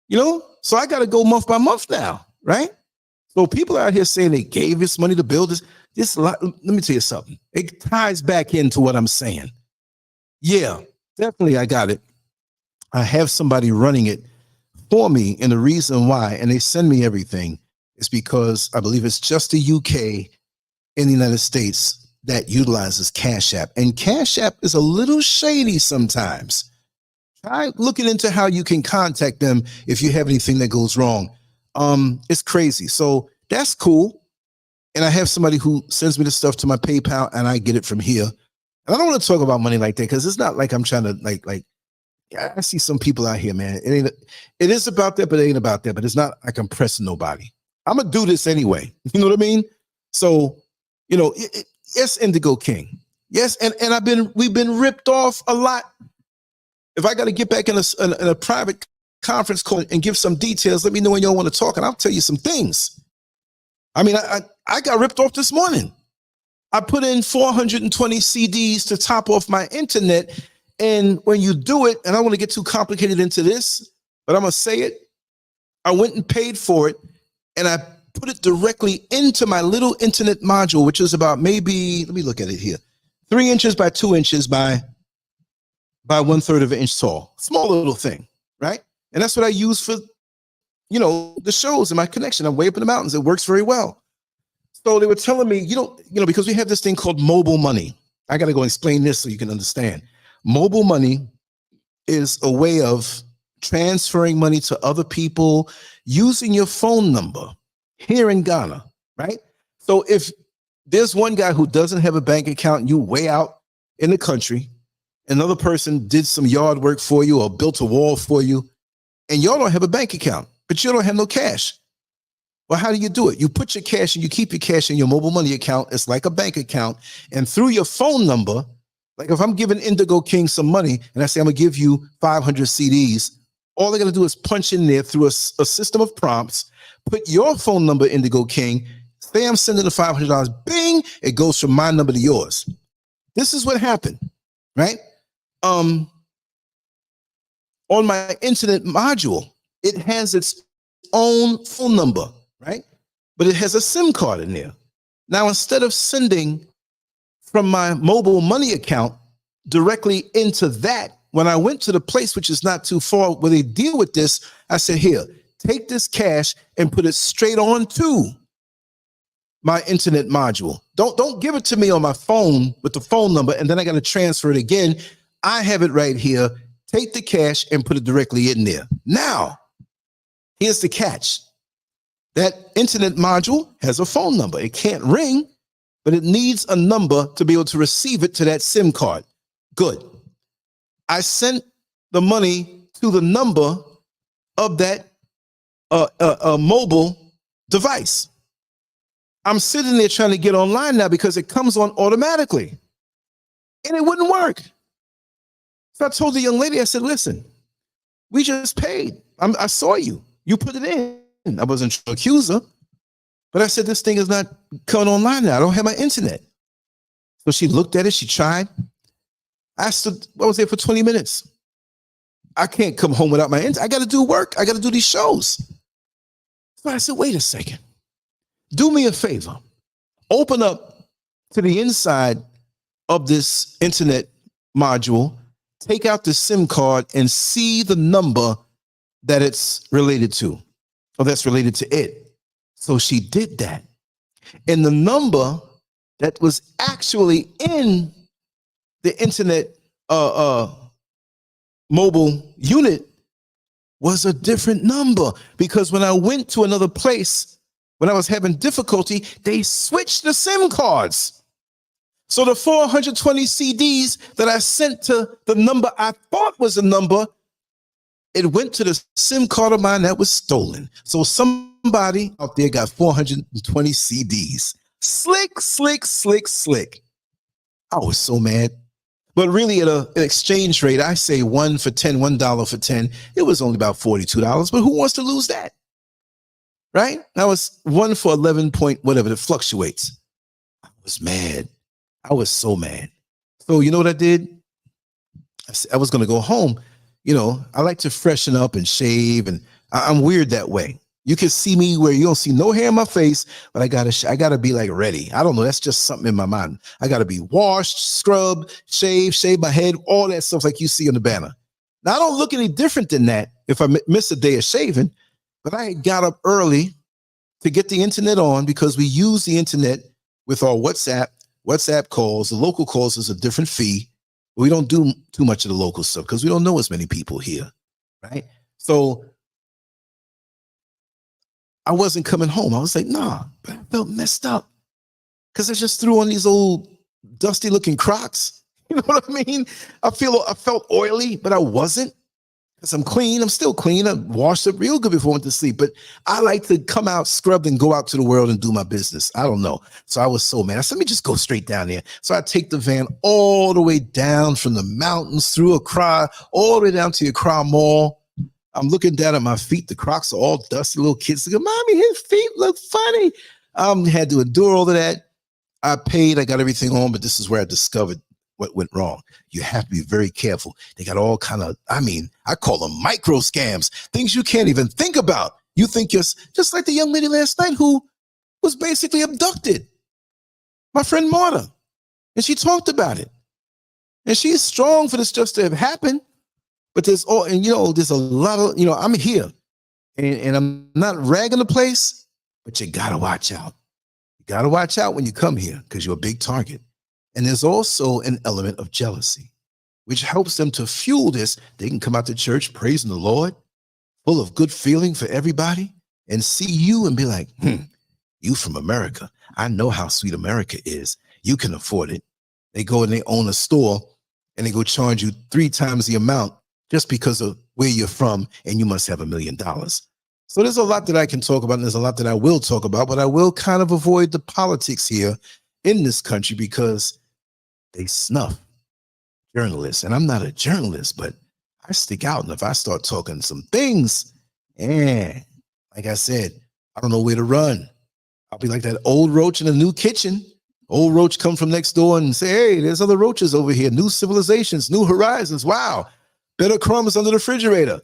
S1: You know, so I got to go month by month now, right? So people out here saying they gave this money to build this. Let me tell you something. It ties back into what I'm saying. Yeah, definitely I got it. I have somebody running it for me, and the reason why, and they send me everything, is because I believe it's just the UK in the United States that utilizes Cash App. And Cash App is a little shady sometimes. Try looking into how you can contact them if you have anything that goes wrong. It's crazy. So that's cool. And I have somebody who sends me the stuff to my PayPal and I get it from here. And I don't want to talk about money like that because it's not like I'm trying to like I see some people out here, man. It is about that, but it ain't about that. But it's not like I'm pressing nobody. I'm gonna do this anyway. You know what I mean? So, you know, yes, Indigo King. Yes, and we've been ripped off a lot. If I got to get back in a private conference call and give some details, let me know when y'all want to talk, and I'll tell you some things. I mean, I got ripped off this morning. I put in 420 CDs to top off my internet, and when you do it, and I don't want to get too complicated into this, but I'm gonna say it. I went and paid for it, and I put it directly into my little internet module, which is about maybe, let me look at it here, 3 inches by 2 inches by 1/3 of an inch tall. Small little thing, right? And that's what I use for, you know, the shows and my connection. I'm way up in the mountains. It works very well. So they were telling me, because we have this thing called mobile money. I got to go explain this so you can understand. Mobile money is a way of transferring money to other people using your phone number here in Ghana, right? So if there's one guy who doesn't have a bank account, you way out in the country, another person did some yard work for you or built a wall for you, and y'all don't have a bank account, but you don't have no cash. Well, how do you do it? You put your cash and you keep your cash in your mobile money account. It's like a bank account. And through your phone number, like if I'm giving Indigo King some money and I say, I'm gonna give you 500 CDs, all I gotta do is punch in there through a system of prompts, put your phone number, Indigo King, say I'm sending the $500, bing, it goes from my number to yours. This is what happened, right? On my internet module, it has its own phone number, right? But it has a SIM card in there. Now, instead of sending from my mobile money account directly into that, when I went to the place, which is not too far where they deal with this, I said, here, take this cash and put it straight on to my internet module. Don't give it to me on my phone with the phone number, and then I got to transfer it again. I have it right here. Take the cash and put it directly in there. Now, here's the catch. That internet module has a phone number. It can't ring, but it needs a number to be able to receive it to that SIM card. Good. I sent the money to the number of that mobile device. I'm sitting there trying to get online now because it comes on automatically, and it wouldn't work. So I told the young lady, I said, listen, we just paid. I saw you. You put it in. I wasn't trying to accuse her, but I said, this thing is not coming online now. I don't have my internet. So she looked at it. She tried. I was there for 20 minutes. I can't come home without my internet. I got to do work. I got to do these shows. So I said, wait a second. Do me a favor. Open up to the inside of this internet module, take out the SIM card, and see the number that it's related to, or that's related to it. So she did that. And the number that was actually in the internet mobile unit was a different number, because when I went to another place, when I was having difficulty, they switched the SIM cards. So the 420 CDs that I sent to the number I thought was a number, it went to the SIM card of mine that was stolen. So somebody out there got 420 CDs. Slick, slick, slick, slick. I was so mad. But really, at an exchange rate, I say $1 for $10. It was only about $42. But who wants to lose that? Right? That was 1 for 11 point whatever. It fluctuates. I was mad. I was so mad. So you know what I did? I was going to go home. You know, I like to freshen up and shave, and I'm weird that way. You can see me where you don't see no hair on my face, but I gotta be like ready. I don't know. That's just something in my mind. I gotta be washed, scrubbed, shave my head, all that stuff like you see on the banner. Now I don't look any different than that if I miss a day of shaving, but I got up early to get the internet on because we use the internet with our WhatsApp calls. The local calls is a different fee. We don't do too much of the local stuff because we don't know as many people here, right? So I wasn't coming home. I was like, nah, but I felt messed up because I just threw on these old dusty looking Crocs. You know what I mean? I felt oily, but I wasn't, because I'm clean. I'm still clean. I washed up real good before I went to sleep, but I like to come out scrubbed and go out to the world and do my business. I don't know. So I was so mad. I said, let me just go straight down there. So I take the van all the way down from the mountains through Accra, all the way down to Accra Mall. I'm looking down at my feet. The Crocs are all dusty. Little kids go, mommy, his feet look funny. Had to endure all of that. I paid. I got everything on, but this is where I discovered what went wrong. You have to be very careful. They got all kind of, I call them micro scams, things you can't even think about. You think you're just like the young lady last night who was basically abducted. My friend Marta. And she talked about it. And she's strong for this just to have happened. But there's there's a lot of, I'm here and I'm not ragging the place, but you got to watch out. You got to watch out when you come here because you're a big target. And there's also an element of jealousy, which helps them to fuel this. They can come out to church praising the Lord, full of good feeling for everybody, and see you and be like, you from America. I know how sweet America is. You can afford it. They go and they own a store and they go charge you 3 times the amount just because of where you're from, and you must have $1 million. So there's a lot that I can talk about, and there's a lot that I will talk about, but I will kind of avoid the politics here in this country because they snuff journalists. And I'm not a journalist, but I stick out. And if I start talking some things, like I said, I don't know where to run. I'll be like that old roach in a new kitchen. Old roach come from next door and say, hey, there's other roaches over here, new civilizations, new horizons. Wow. Better crumbs under the refrigerator.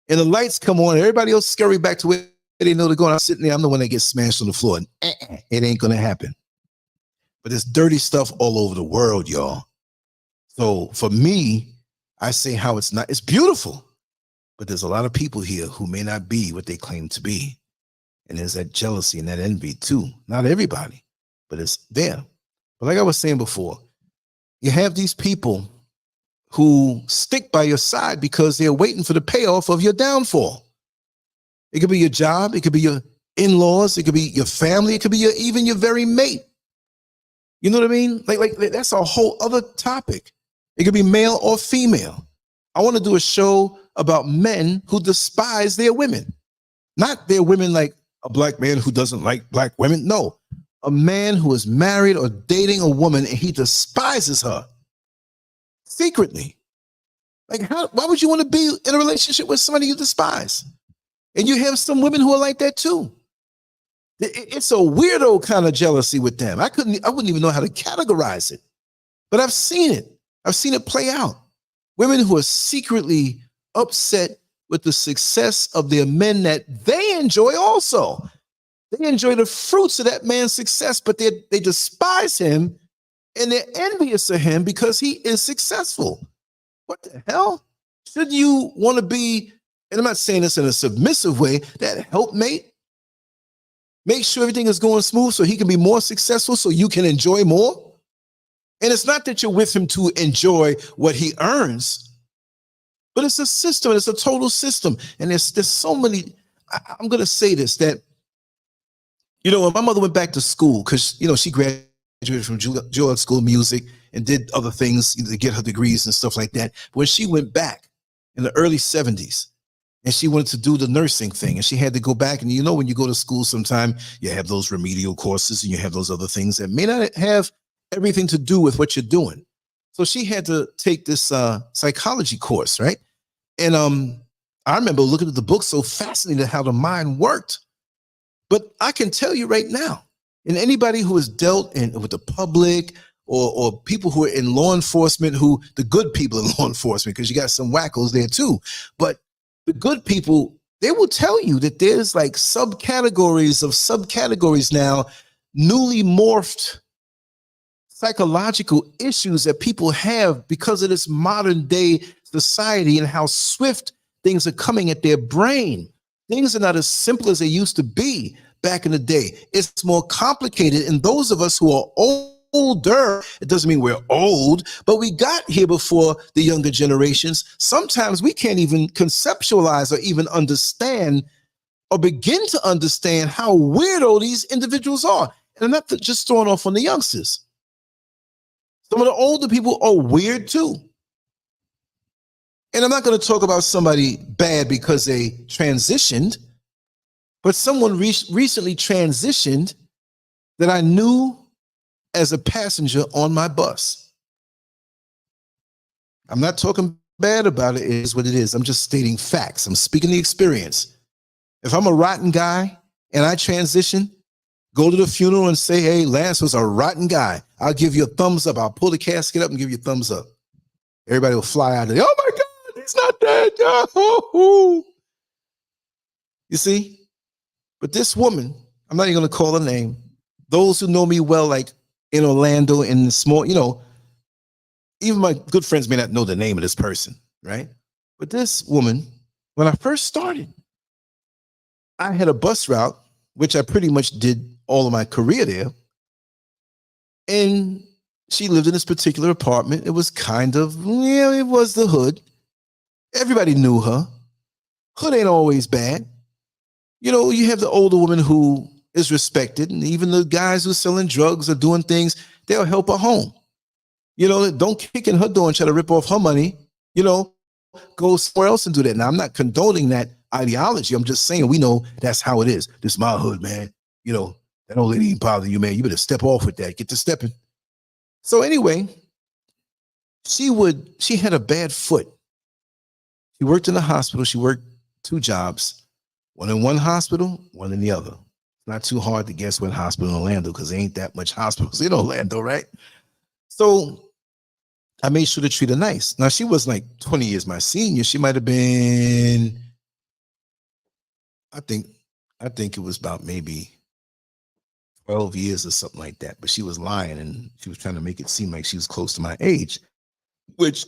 S1: And the lights come on. Everybody else scurry back to where they know they're going. I'm sitting there. I'm the one that gets smashed on the floor. And it ain't going to happen. But there's dirty stuff all over the world, y'all. So for me, I say how it's not. It's beautiful. But there's a lot of people here who may not be what they claim to be. And there's that jealousy and that envy too. Not everybody, but it's there. But like I was saying before, you have these people who stick by your side because they're waiting for the payoff of your downfall. It could be your job. It could be your in-laws, it could be your family, it could be even your very mate. You know what I mean? Like that's a whole other topic. It could be male or female. I want to do a show about men who despise their women. Not their women like a black man who doesn't like black women. No, a man who is married or dating a woman and he despises her secretly. Like, why would you want to be in a relationship with somebody you despise? And you have some women who are like that too. It's a weirdo kind of jealousy with them. I wouldn't even know how to categorize it, but I've seen it. I've seen it play out. Women who are secretly upset with the success of their men that they enjoy also. They enjoy the fruits of that man's success, but they despise him and they're envious of him because he is successful. What the hell? Shouldn't you want to be, and I'm not saying this in a submissive way, that helpmate? Make sure everything is going smooth so he can be more successful so you can enjoy more. And it's not that you're with him to enjoy what he earns, but it's a system. It's a total system. And there's so many, I'm going to say this, that, you know, when my mother went back to school, because, you know, she graduated from Juilliard School of Music and did other things to get her degrees and stuff like that. But when she went back in the early 70s, and she wanted to do the nursing thing, and she had to go back. And you know, when you go to school, sometime you have those remedial courses and you have those other things that may not have everything to do with what you're doing. So she had to take this psychology course, right? And I remember looking at the book, so fascinated how the mind worked. But I can tell you right now, and anybody who has dealt with the public or people who are in law enforcement, the good people in law enforcement, because you got some wackos there too, but the good people, they will tell you that there's like subcategories of subcategories now, newly morphed psychological issues that people have because of this modern day society and how swift things are coming at their brain. Things are not as simple as they used to be back in the day. It's more complicated. And those of us who are older, it doesn't mean we're old, but we got here before the younger generations. Sometimes we can't even conceptualize or even understand or begin to understand how weirdo these individuals are. And I'm not just throwing off on the youngsters. Some of the older people are weird too. And I'm not going to talk about somebody bad because they transitioned, but someone recently transitioned that I knew as a passenger on my bus. I'm not talking bad about it. It is what it is. I'm just stating facts. I'm speaking the experience. If I'm a rotten guy and I transition, go to the funeral and say, hey, Lance was a rotten guy, I'll give you a thumbs up. I'll pull the casket up and give you a thumbs up. Everybody will fly out of there. Oh my God, he's not dead. Oh. You see? But this woman, I'm not even going to call her name. Those who know me well, like in Orlando, in the small, you know, even my good friends may not know the name of this person, right? But this woman, when I first started, I had a bus route, which I pretty much did all of my career there. And she lived in this particular apartment. It was kind of, yeah, it was the hood. Everybody knew her. Hood ain't always bad. You know, you have the older woman who is respected, and even the guys who are selling drugs or doing things, they'll help her home. You know, don't kick in her door and try to rip off her money. You know, go somewhere else and do that. Now, I'm not condoning that ideology. I'm just saying we know that's how it is. This is my hood, man. You know, that old lady ain't bothering you, man. You better step off with that. Get to stepping. So anyway, she had a bad foot. She worked in the hospital. She worked 2 jobs, one in one hospital, one in the other. Not too hard to guess what hospital in Orlando, because there ain't that much hospitals in Orlando, right? So I made sure to treat her nice. Now, she was like 20 years my senior. She might have been, I think it was about maybe 12 years or something like that. But she was lying, and she was trying to make it seem like she was close to my age, which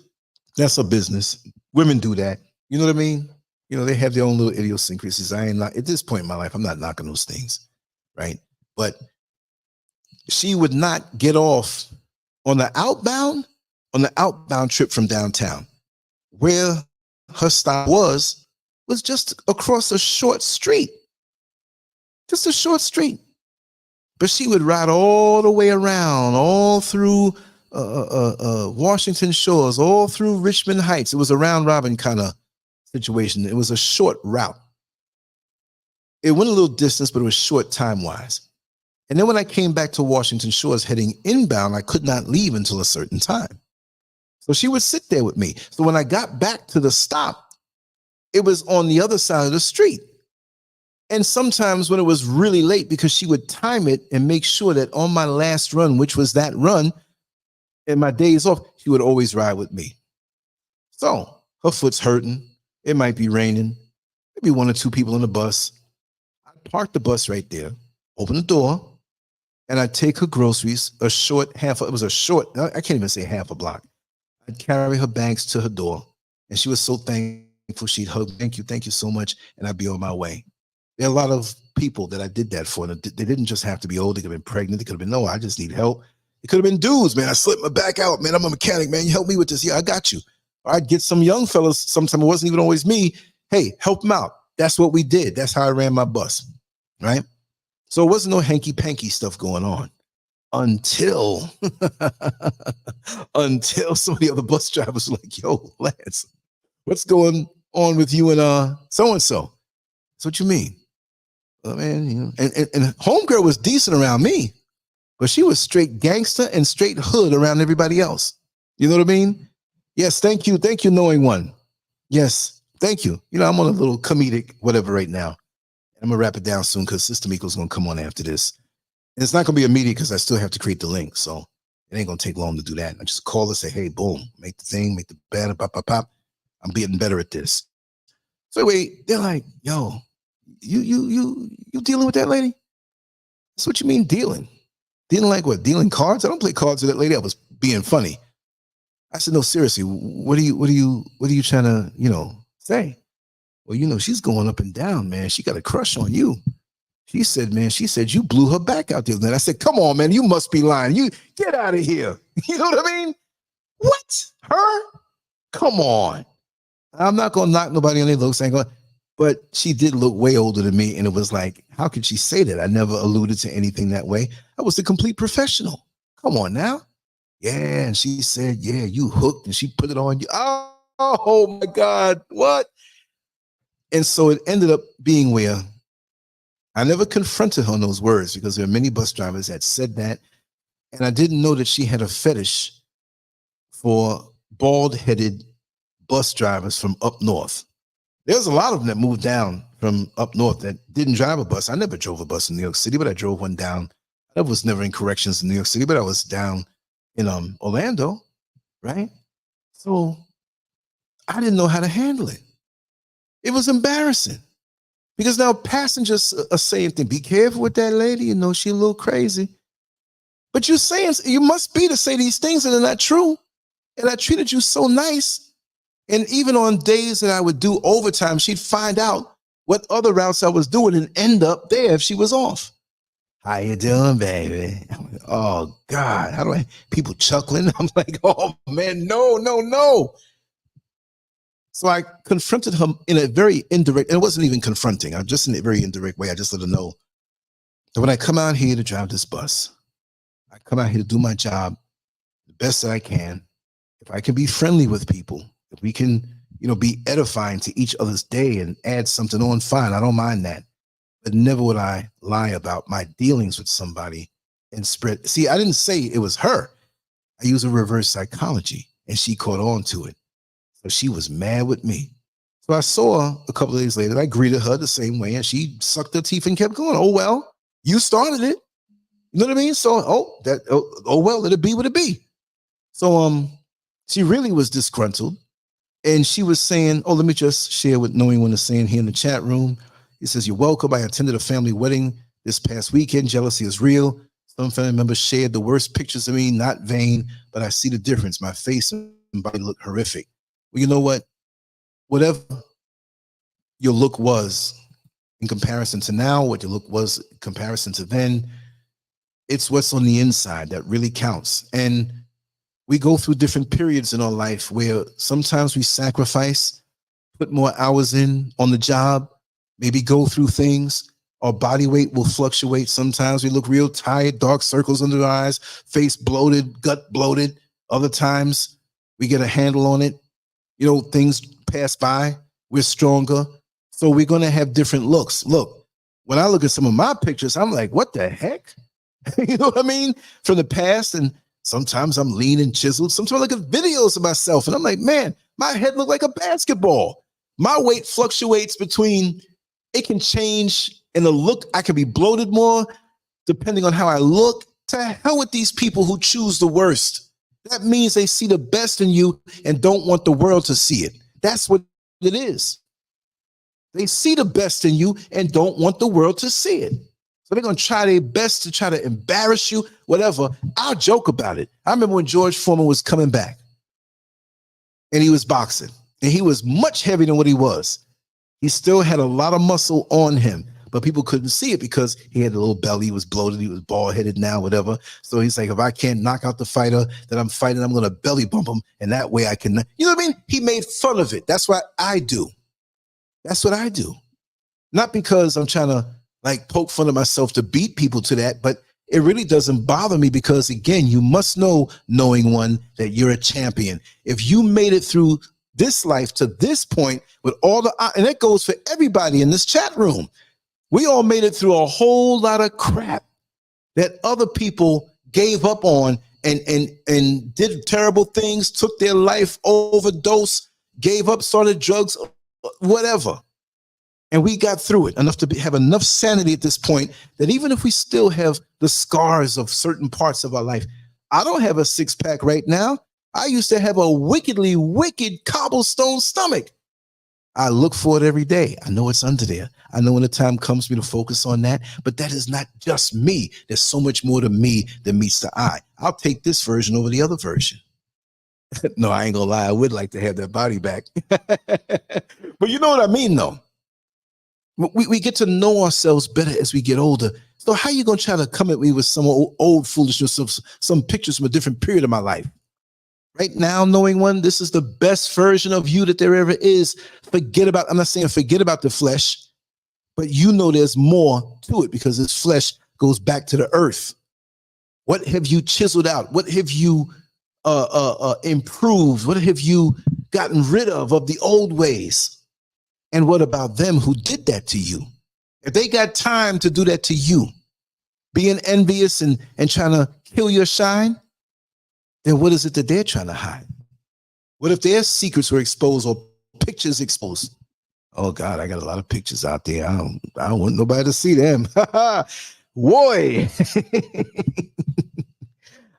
S1: that's her business. Women do that. You know what I mean? You know, they have their own little idiosyncrasies. I ain't not, at this point in my life, I'm not knocking those things, right? But she would not get off on the outbound trip from downtown, where her stop was just across a short street. just a short street. But she would ride all the way around, all through Washington Shores, all through Richmond Heights. It was a round robin kind of situation. It was a short route. It went a little distance, but it was short time-wise. And then when I came back to Washington Shores heading inbound, I could not leave until a certain time. So she would sit there with me. So when I got back to the stop, it was on the other side of the street. And sometimes when it was really late, because she would time it and make sure that on my last run, which was that run, and my days off, she would always ride with me. So her foot's hurting. It might be raining. Maybe one or two people in the bus. I park the bus right there, open the door, and I'd take her groceries, a short I can't even say half a block. I'd carry her bags to her door, and she was so thankful. She'd hug, thank you so much, and I'd be on my way. There are a lot of people that I did that for. They didn't just have to be old. They could have been pregnant. They could have been, no, I just need help. It could have been dudes, man. I slipped my back out, man. I'm a mechanic, man. You help me with this. Yeah, I got you. Or I'd get some young fellas. Sometimes it wasn't even always me. Hey, help them out. That's what we did. That's how I ran my bus, right? So it wasn't no hanky-panky stuff going on until some of the other bus drivers were like, yo, Lance, what's going on with you and so-and-so? That's what you mean? Man, you know, and homegirl was decent around me, but she was straight gangster and straight hood around everybody else. You know what I mean? Yes, thank you, knowing one. Yes, thank you. You know, I'm on a little comedic whatever right now. I'm gonna wrap it down soon because Sister Miko's gonna come on after this. And it's not gonna be immediate because I still have to create the link, so it ain't gonna take long to do that. I just call her, say, hey, boom, make the thing, make the banner, pop, pop, pop. I'm getting better at this. So anyway, they're like, yo, you dealing with that lady? That's what you mean dealing? Dealing like what? Dealing cards? I don't play cards with that lady. I was being funny. I said, no, seriously, what are you trying to, say? Well, she's going up and down, man. She got a crush on you. She said, you blew her back out there. And I said, come on, man, you must be lying. You get out of here. You know what I mean? What? Her? Come on. I'm not going to knock nobody on their looks. But she did look way older than me. And it was like, how could she say that? I never alluded to anything that way. I was a complete professional. Come on now. Yeah. And she said, yeah, you hooked. And she put it on you. Oh my God. What? And so it ended up being where I never confronted her on those words because there are many bus drivers that said that. And I didn't know that she had a fetish for bald-headed bus drivers from up north. There's a lot of them that moved down from up north that didn't drive a bus. I never drove a bus in New York City, but I drove one down. I was never in corrections in New York City, but I was down in Orlando, right? So I didn't know how to handle it. It was embarrassing because now passengers are saying, be careful with that lady. She a little crazy. But you're saying you must be to say these things and they're not true. And I treated you so nice. And even on days that I would do overtime, she'd find out what other routes I was doing and end up there if she was off. How you doing, baby? Oh, God. People chuckling. I'm like, oh, man, no. So I confronted her in a very indirect, and it wasn't even confronting. I'm just in a very indirect way. I just let her know that when I come out here to drive this bus, I come out here to do my job the best that I can. If I can be friendly with people, if we can, be edifying to each other's day and add something on, fine. I don't mind that. But never would I lie about my dealings with somebody and spread. See, I didn't say it was her. I use a reverse psychology, and she caught on to it. So she was mad with me. So I saw her a couple of days later. I greeted her the same way, and she sucked her teeth and kept going. Oh, well, you started it. You know what I mean? So, well, let it be what it be. So she really was disgruntled. And she was saying, let me just share what Knowing One is saying here in the chat room. He says, you're welcome. I attended a family wedding this past weekend. Jealousy is real. Some family members shared the worst pictures of me, not vain, but I see the difference. My face and body look horrific. Well, you know what? Whatever your look was in comparison to now, what your look was in comparison to then, it's what's on the inside that really counts. And we go through different periods in our life where sometimes we sacrifice, put more hours in on the job, maybe go through things. Our body weight will fluctuate. Sometimes we look real tired, dark circles under the eyes, face bloated, gut bloated. Other times we get a handle on it. You know, things pass by. We're stronger. So we're going to have different looks. Look, when I look at some of my pictures, I'm like, what the heck? You know what I mean? From the past. And sometimes I'm lean and chiseled. Sometimes I look at videos of myself and I'm like, man, my head look like a basketball. My weight fluctuates between, it can change in the look. I can be bloated more depending on how I look. To hell with these people who choose the worst. That means they see the best in you and don't want the world to see it. That's what it is. They see the best in you and don't want the world to see it. So they're going to try their best to try to embarrass you, whatever. I'll joke about it. I remember when George Foreman was coming back and he was boxing and he was much heavier than what he was. He still had a lot of muscle on him, but people couldn't see it because he had a little belly. He was bloated. He was bald headed now, whatever. So he's like, if I can't knock out the fighter that I'm fighting, I'm going to belly bump him. And that way I can, you know what I mean? He made fun of it. That's what I do. That's what I do. Not because I'm trying to like poke fun of myself to beat people to that, but it really doesn't bother me because, again, you must know, knowing one, that you're a champion. If you made it through this life to this point with all the, and that goes for everybody in this chat room. We all made it through a whole lot of crap that other people gave up on and did terrible things, took their life, overdose, gave up, started drugs, whatever. And we got through it enough to have enough sanity at this point that even if we still have the scars of certain parts of our life, I don't have a six-pack right now. I used to have a wickedly wicked cobblestone stomach. I look for it every day. I know it's under there. I know when the time comes for me to focus on that, but that is not just me. There's so much more to me than meets the eye. I'll take this version over the other version. No, I ain't gonna lie. I would like to have that body back. But you know what I mean, though? We get to know ourselves better as we get older. So how you gonna try to come at me with some old foolishness, some pictures from a different period of my life? Right now, knowing one, this is the best version of you that there ever is. Forget about, I'm not saying forget about the flesh, but you know there's more to it because this flesh goes back to the earth. What have you chiseled out? What have you improved? What have you gotten rid of the old ways? And what about them who did that to you? If they got time to do that to you, being envious and trying to kill your shine, then what is it that they're trying to hide? What if their secrets were exposed or pictures exposed? Oh God, I got a lot of pictures out there. I don't want nobody to see them. Boy,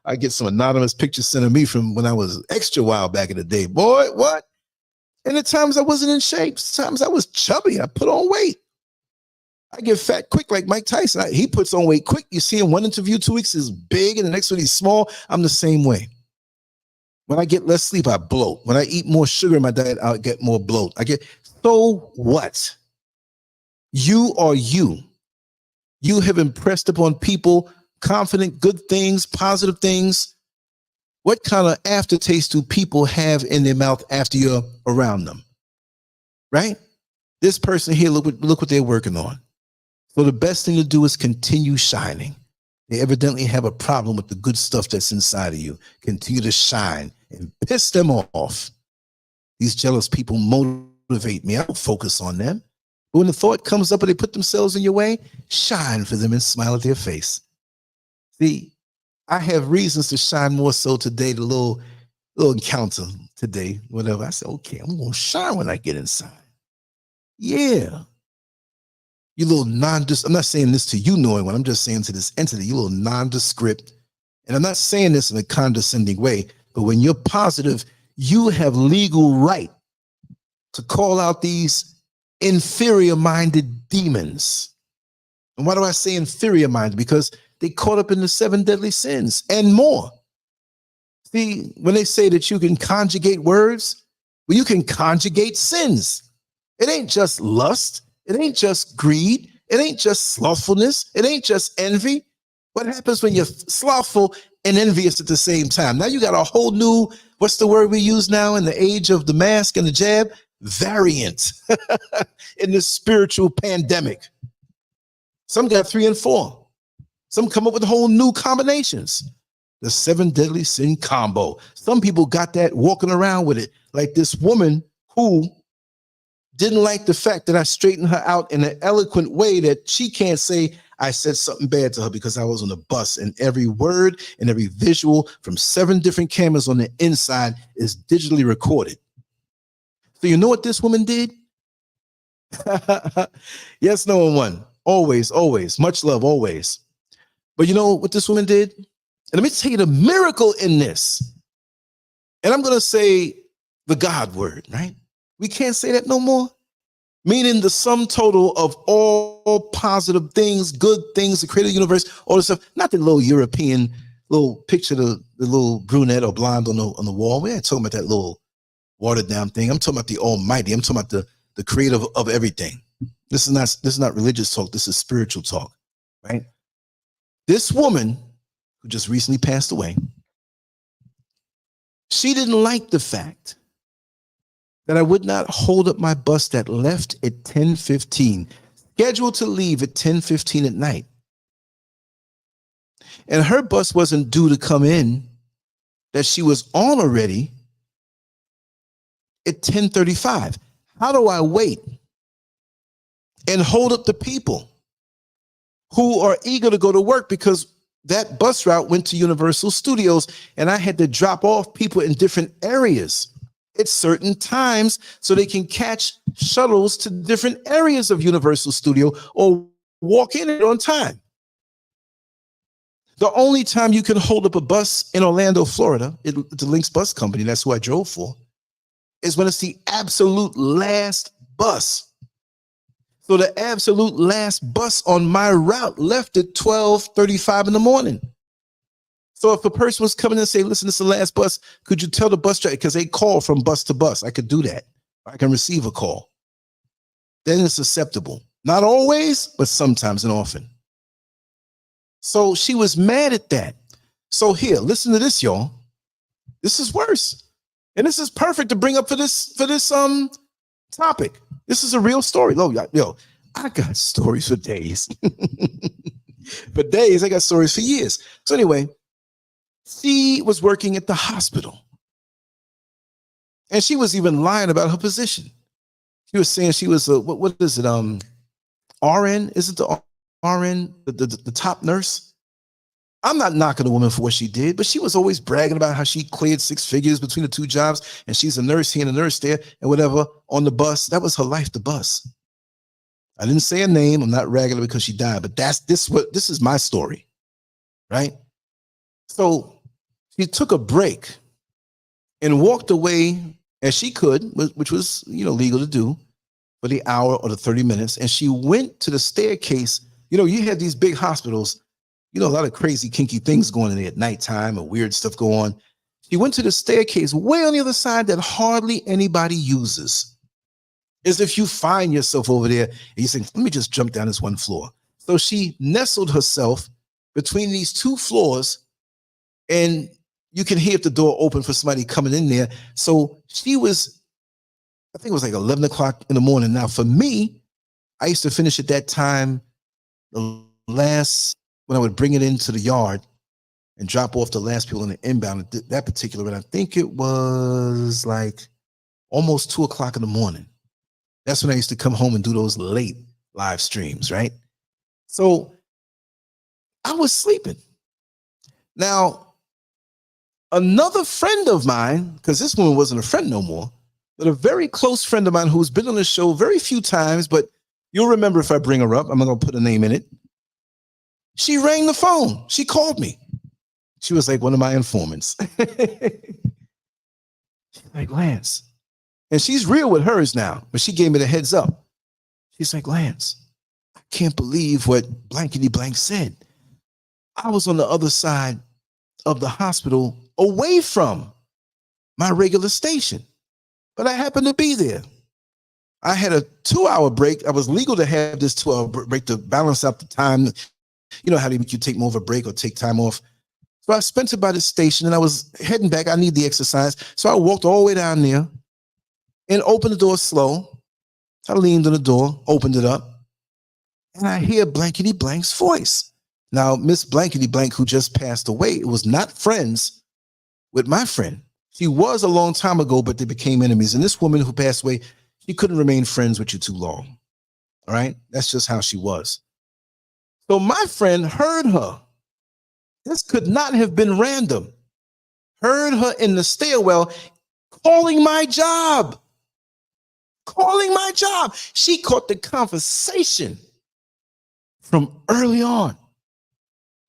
S1: I get some anonymous pictures sent to me from when I was extra wild back in the day. Boy, what? And at times I wasn't in shape. Sometimes I was chubby. I put on weight. I get fat quick like Mike Tyson. He puts on weight quick. You see him one interview, 2 weeks is big, and the next one he's small. I'm the same way. When I get less sleep, I bloat. When I eat more sugar in my diet, I'll get more bloat. So what? You are you. You have impressed upon people confident, good things, positive things. What kind of aftertaste do people have in their mouth after you're around them? Right? This person here, look what they're working on. So the best thing to do is continue shining. They evidently have a problem with the good stuff that's inside of you. Continue to shine and piss them off. These jealous people motivate me. I don't focus on them. But when the thought comes up and they put themselves in your way, shine for them and smile at their face. See, I have reasons to shine more so today, the little encounter today, whatever. I said, okay, I'm going to shine when I get inside. Yeah. You little nondescript. I'm not saying this to you knowing one. I'm just saying to this entity, you little nondescript. And I'm not saying this in a condescending way, but when you're positive, you have legal right to call out these inferior-minded demons. And why do I say inferior-minded? Because they caught up in the 7 deadly sins and more. See, when they say that you can conjugate words, well, you can conjugate sins. It ain't just lust. It ain't just greed. It ain't just slothfulness. It ain't just envy. What happens when you're slothful and envious at the same time? Now you got a whole new, what's the word we use now in the age of the mask and the jab? Variant in this spiritual pandemic. Some got 3 and 4. Some come up with whole new combinations. The 7 deadly sin combo. Some people got that walking around with it. Like this woman who didn't like the fact that I straightened her out in an eloquent way that she can't say I said something bad to her because I was on the bus, and every word and every visual from 7 different cameras on the inside is digitally recorded. So you know what this woman did? Yes, no one. Always, always. Much love, always. But you know what this woman did? And let me tell you the miracle in this. And I'm going to say the God word, right? We can't say that no more. Meaning the sum total of all positive things, good things, the creator universe, all this stuff. Not the little European little picture, the little brunette or blonde on the wall. We ain't talking about that little watered down thing. I'm talking about the Almighty. I'm talking about the creator of everything. This is not religious talk. This is spiritual talk, right? This woman who just recently passed away, she didn't like the fact that I would not hold up my bus that left at 10:15, scheduled to leave at 10:15 at night. And her bus wasn't due to come in, that she was on already at 10:35. How do I wait and hold up the people who are eager to go to work? Because that bus route went to Universal Studios, and I had to drop off people in different areas at certain times so they can catch shuttles to different areas of Universal Studio or walk in it on time. The only time you can hold up a bus in Orlando, Florida, the Lynx Bus Company, that's who I drove for, is when it's the absolute last bus. So the absolute last bus on my route left at 12:35 in the morning. So if a person was coming and say, listen, this is the last bus, could you tell the bus driver, because they call from bus to bus. I could do that. I can receive a call. Then it's acceptable. Not always, but sometimes and often. So she was mad at that. So here, listen to this, y'all. This is worse. And this is perfect to bring up for this topic. This is a real story. Yo, I got stories for days. For days, I got stories for years. So anyway, she was working at the hospital. And she was even lying about her position. She was saying she was what is it? RN? Is it the RN, the top nurse? I'm not knocking a woman for what she did, but she was always bragging about how she cleared 6 figures between the 2 jobs, and she's a nurse here and a nurse there, and whatever, on the bus. That was her life, the bus. I didn't say a name. I'm not ragging her because she died, but this is my story, right? So she took a break and walked away as she could, which was, legal to do, for the hour or the 30 minutes. And she went to the staircase. You had these big hospitals, a lot of crazy, kinky things going in there at nighttime and weird stuff go on. She went to the staircase way on the other side that hardly anybody uses. As if you find yourself over there and you think, let me just jump down this one floor. So she nestled herself between these 2 floors, and you can hear if the door open for somebody coming in there. So she was, I think it was like 11 o'clock in the morning. Now for me, I used to finish at that time, when I would bring it into the yard and drop off the last people in the inbound, that particular, and I think it was like almost 2 o'clock in the morning. That's when I used to come home and do those late live streams, right? So I was sleeping. Now, another friend of mine, because this woman wasn't a friend no more, but a very close friend of mine who's been on the show very few times, but you'll remember if I bring her up. I'm not going to put a name in it. She rang the phone. She called me. She was like one of my informants. Like, Lance. And she's real with hers now, but she gave me the heads up. She's like, Lance, I can't believe what blankety blank said. I was on the other side of the hospital away from my regular station, but I happened to be there. I had a 2-hour break. I was legal to have this 2-hour break to balance out the time. You know how they make you take more of a break or take time off. So I spent it by the station and I was heading back. I need the exercise. So I walked all the way down there and opened the door slow. I leaned on the door, opened it up. and I hear Blankety Blank's voice. Now, Miss Blankety Blank, who just passed away, was not friends with my friend. She was a long time ago, but they became enemies. And this woman who passed away, she couldn't remain friends with you too long. All right? That's just how she was. So my friend heard her. This could not have been random. Heard her in the stairwell calling my job. Calling my job. She caught the conversation from early on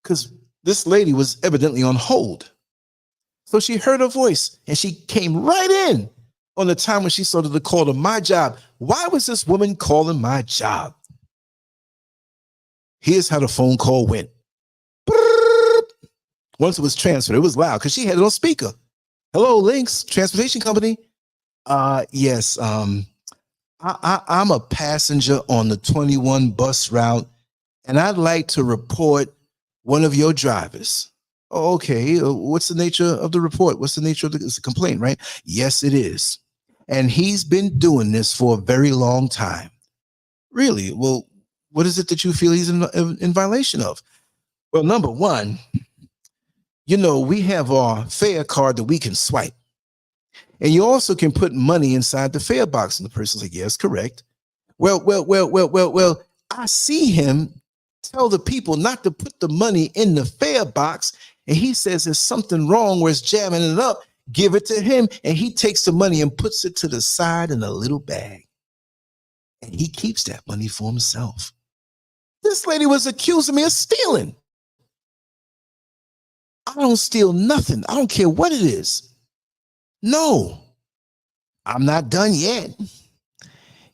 S1: because this lady was evidently on hold. So she heard her voice and she came right in on the time when she started the call to my job. Why was this woman calling my job? Here's how the phone call went. Once it was transferred, it was loud because she had it on speaker. Hello, Lynx Transportation Company. Yes, I'm a passenger on the 21 bus route, and I'd like to report one of your drivers. Oh, okay, what's the nature of the report? What's the nature of it's a complaint, right? Yes, it is. And he's been doing this for a very long time. Really? Well, what is it that you feel he's in violation of? Well, number one, you know, we have our fare card that we can swipe. And you also can put money inside the fare box. And the person's like, yes, correct. Well, I see him tell the people not to put the money in the fare box. And he says there's something wrong where it's jamming it up. Give it to him. And he takes the money and puts it to the side in a little bag. And he keeps that money for himself. This lady was accusing me of stealing. I don't steal nothing. I don't care what it is. No, I'm not done yet.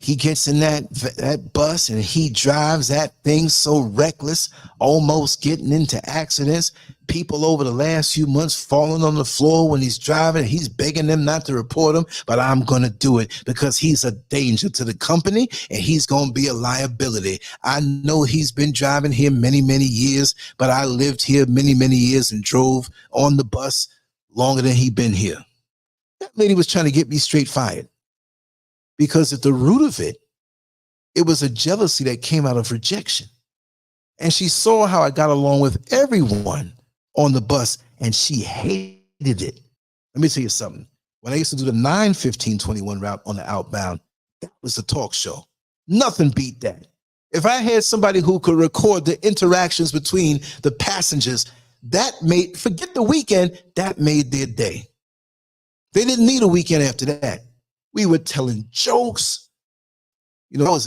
S1: He gets in that bus and he drives that thing so reckless, almost getting into accidents. People over the last few months falling on the floor when he's driving. He's begging them not to report him, but I'm going to do it because he's a danger to the company and he's going to be a liability. I know he's been driving here many, many years, but I lived here many, many years and drove on the bus longer than he'd been here. That lady was trying to get me straight fired because at the root of it, it was a jealousy that came out of rejection. And she saw how I got along with everyone on the bus and she hated it. Let me tell you something. When I used to do the 9:15:21 route on the outbound, that was the talk show. Nothing beat that. If I had somebody who could record the interactions between the passengers, that made, forget the weekend, that made their day. They didn't need a weekend after that. We were telling jokes. You know, I was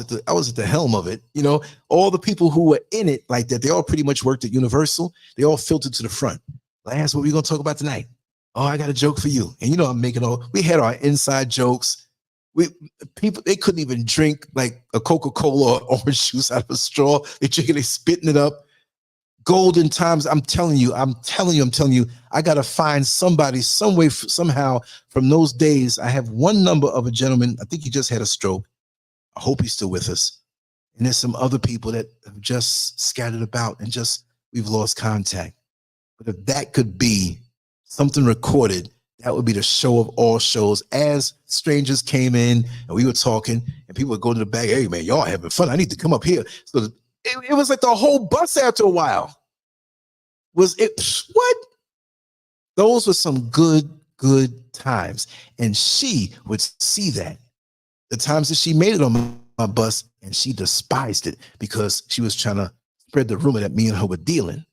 S1: at the helm of it. You know, all the people who were in it like that, they all pretty much worked at Universal. They all filtered to the front. Lance, what are we going to talk about tonight? Oh, I got a joke for you. And you know, we had our inside jokes. People, they couldn't even drink like a Coca-Cola or orange juice out of a straw. They drinking, they spitting it up. Golden times. I'm telling you, I got to find somebody, some way, somehow from those days. I have one number of a gentleman. I think he just had a stroke. I hope he's still with us. And there's some other people that have just scattered about and just, we've lost contact. But if that could be something recorded, that would be the show of all shows. As strangers came in and we were talking and people would go to the back, hey man, y'all having fun. I need to come up here. So it was like the whole bus after a while. Was it, what? Those were some good times. And she would see that. The times that she made it on my bus, and she despised it because she was trying to spread the rumor that me and her were dealing.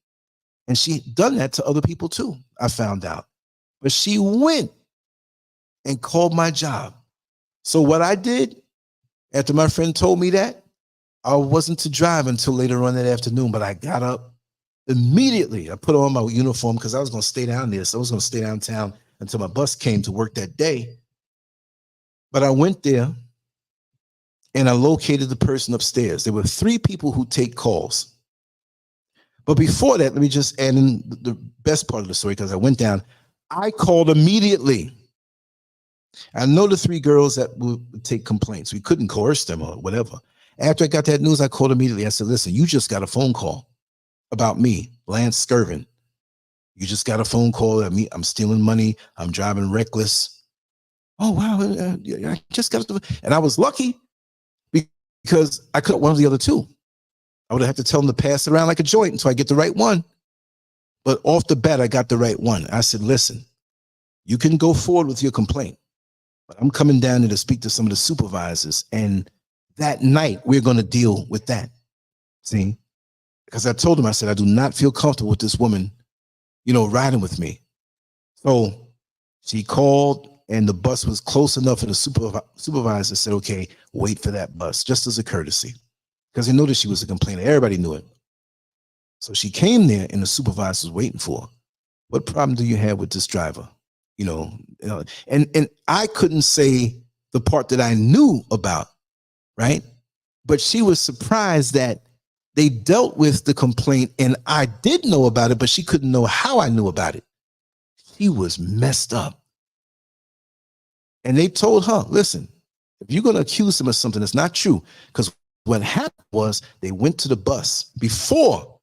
S1: And she done that to other people too, I found out. But she went and called my job. So what I did, after my friend told me that, I wasn't to drive until later on that afternoon, but I got up immediately. I put on my uniform because I was going to stay down there. So I was going to stay downtown until my bus came to work that day. But I went there and I located the person upstairs. There were 3 people who take calls. But before that, let me just add in the best part of the story because I went down. I called immediately. I know the 3 girls that would take complaints. We couldn't coerce them or whatever. After I got that news, I called immediately. I said, listen, you just got a phone call about me, Lancescurv. You just got a phone call at me. I'm stealing money. I'm driving reckless. Oh, wow. I just got it. And I was lucky because I could have one of the other 2. I would have to tell them to pass it around like a joint until I get the right one. But off the bat, I got the right one. I said, listen, you can go forward with your complaint, but I'm coming down there to speak to some of the supervisors. And that night, we're going to deal with that. See? Because I told him, I said, I do not feel comfortable with this woman, you know, riding with me. So she called, and the bus was close enough, and the supervisor said, okay, wait for that bus, just as a courtesy. Because he noticed she was a complainer. Everybody knew it. So she came there, and the supervisor was waiting for her. What problem do you have with this driver? You know, and I couldn't say the part that I knew about, right? But she was surprised that they dealt with the complaint, and I did know about it, but she couldn't know how I knew about it. She was messed up. And they told her, listen, if you're going to accuse him of something that's not true, because what happened was they went to the bus before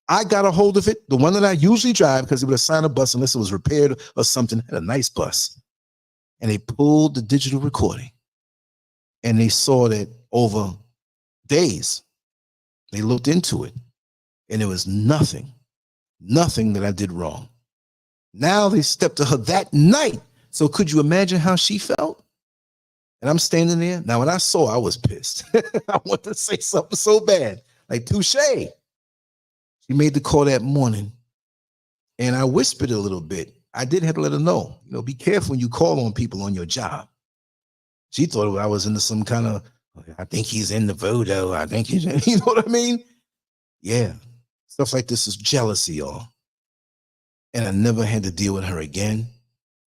S1: I got a hold of it, the one that I usually drive, because it would assign a bus unless it was repaired or something, had a nice bus. And they pulled the digital recording, and they saw that over days, they looked into it, and there was nothing that I did wrong. Now they stepped to her that night. So could you imagine how she felt? And I'm standing there. Now, when I saw, I was pissed. I wanted to say something so bad, like touche. She made the call that morning, and I whispered a little bit. I did have to let her know, you know, be careful when you call on people on your job. She thought I was into some kind of, I think he's in the voodoo. I think he's, you know what I mean? Yeah. Stuff like this is jealousy, y'all. And I never had to deal with her again,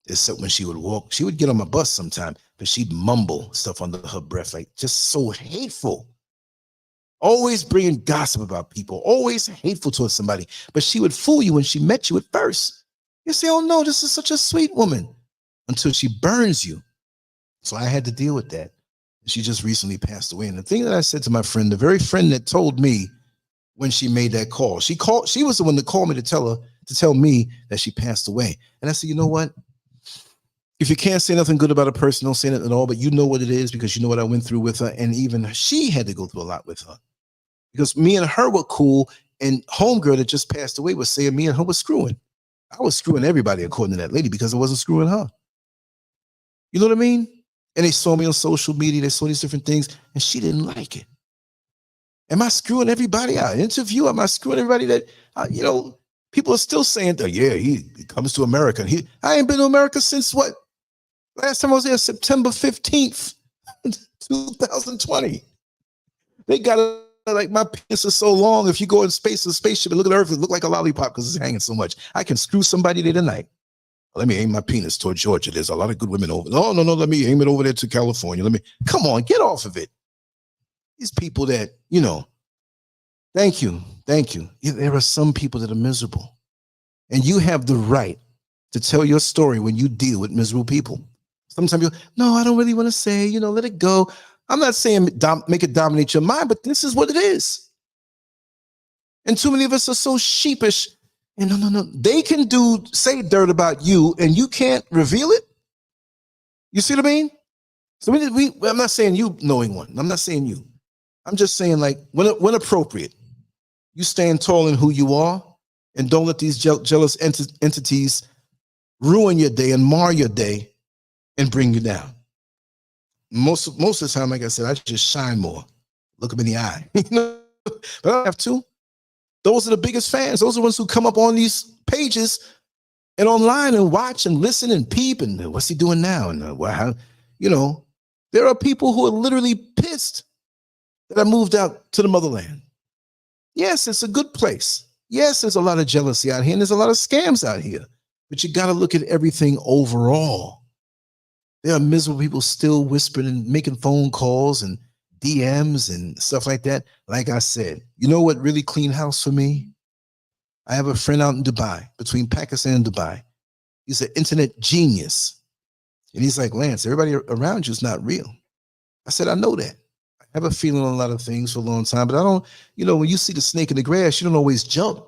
S1: except when she would walk. She would get on my bus sometime, but she'd mumble stuff under her breath, like just so hateful. Always bringing gossip about people, always hateful towards somebody. But she would fool you when she met you at first. You say, oh no, this is such a sweet woman, until she burns you. So I had to deal with that. She just recently passed away. And the thing that I said to my friend, the very friend that told me when she made that call, she was the one that called me to tell me that she passed away. And I said, you know what? If you can't say nothing good about a person, don't say nothing at all, but you know what it is, because you know what I went through with her. And even she had to go through a lot with her, because me and her were cool, and homegirl that just passed away was saying me and her was screwing. I was screwing everybody according to that lady, because I wasn't screwing her. You know what I mean? And they saw me on social media, they saw these different things, and she didn't like it. Am I screwing everybody I interview? Am I screwing everybody that, you know, people are still saying, oh, yeah, he comes to America. I ain't been to America since what? Last time I was there, September 15th, 2020. They got like, my penis is so long. If you go in space, a spaceship, and look at Earth, it look like a lollipop because it's hanging so much. I can screw somebody there tonight. Let me aim my penis toward Georgia. There's a lot of good women over there. No, let me aim it over there to California. Come on, get off of it. These people that, you know, thank you. There are some people that are miserable. And you have the right to tell your story when you deal with miserable people. Sometimes you, no, I don't really want to say, you know, let it go. I'm not saying make it dominate your mind, but this is what it is. And too many of us are so sheepish. And no. They can say dirt about you, and you can't reveal it. You see what I mean? So I'm not saying you knowing one. I'm not saying you. I'm just saying, like, when appropriate, you stand tall in who you are, and don't let these jealous entities ruin your day and mar your day and bring you down. Most of the time, like I said, I just shine more. Look them in the eye. You know? But I have to. Those are the biggest fans. Those are the ones who come up on these pages and online and watch and listen and peep and what's he doing now? And you know, there are people who are literally pissed that I moved out to the motherland. Yes, it's a good place. Yes, there's a lot of jealousy out here, and there's a lot of scams out here. But you got to look at everything overall. There are miserable people still whispering and making phone calls and DMs and stuff like that. Like I said, you know what really clean house for me? I have a friend out in Dubai, between Pakistan and Dubai. He's an internet genius. And he's like, Lance, everybody around you is not real. I said, I know that. I have a feeling on a lot of things for a long time, but I don't, you know, when you see the snake in the grass, you don't always jump.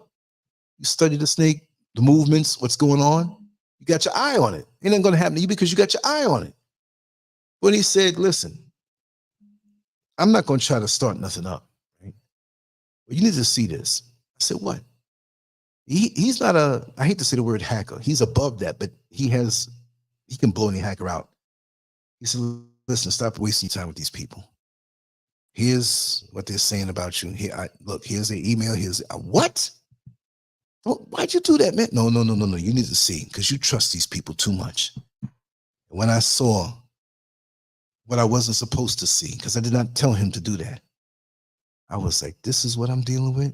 S1: You study the snake, the movements, what's going on. You got your eye on it. It ain't going to happen to you because you got your eye on it. But he said, listen, I'm not going to try to start nothing up. Right? You need to see this. I said, what? He's not I hate to say the word hacker. He's above that, but he can blow any hacker out. He said, listen, stop wasting time with these people. Here's what they're saying about you. Here, look, here's the email. Here's what? Why'd you do that, man? No. You need to see, because you trust these people too much. When I saw what I wasn't supposed to see, because I did not tell him to do that, I was like, this is what I'm dealing with.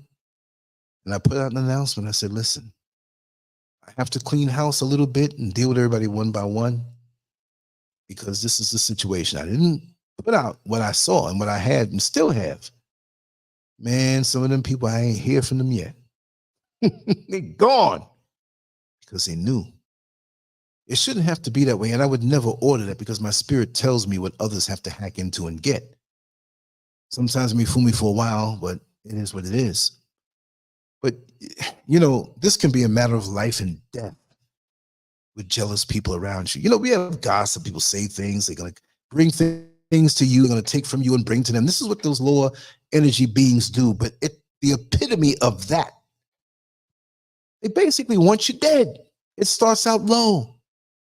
S1: And I put out an announcement. I said, listen, I have to clean house a little bit and deal with everybody one by one, because this is the situation. I didn't put out what I saw and what I had and still have. Man, some of them people, I ain't hear from them yet. They're gone because they knew. It shouldn't have to be that way. And I would never order that, because my spirit tells me what others have to hack into and get. Sometimes it may fool me for a while, but it is what it is. But, you know, this can be a matter of life and death with jealous people around you. You know, we have gossip. People say things. They're going to bring things to you. They're going to take from you and bring to them. This is what those lower energy beings do. But the epitome of that, they basically want you dead. It starts out low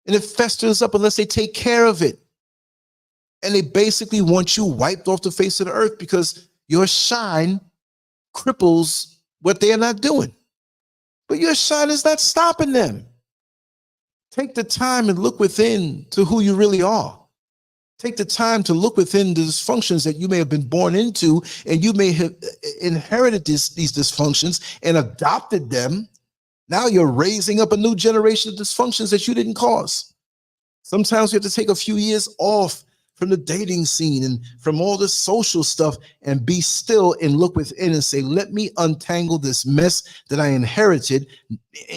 S1: and it festers up unless they take care of it. And they basically want you wiped off the face of the earth, because your shine cripples what they are not doing. But your shine is not stopping them. Take the time and look within to who you really are. Take the time to look within the dysfunctions that you may have been born into, and you may have inherited these dysfunctions and adopted them. Now you're raising up a new generation of dysfunctions that you didn't cause. Sometimes you have to take a few years off from the dating scene and from all the social stuff and be still and look within and say, let me untangle this mess that I inherited.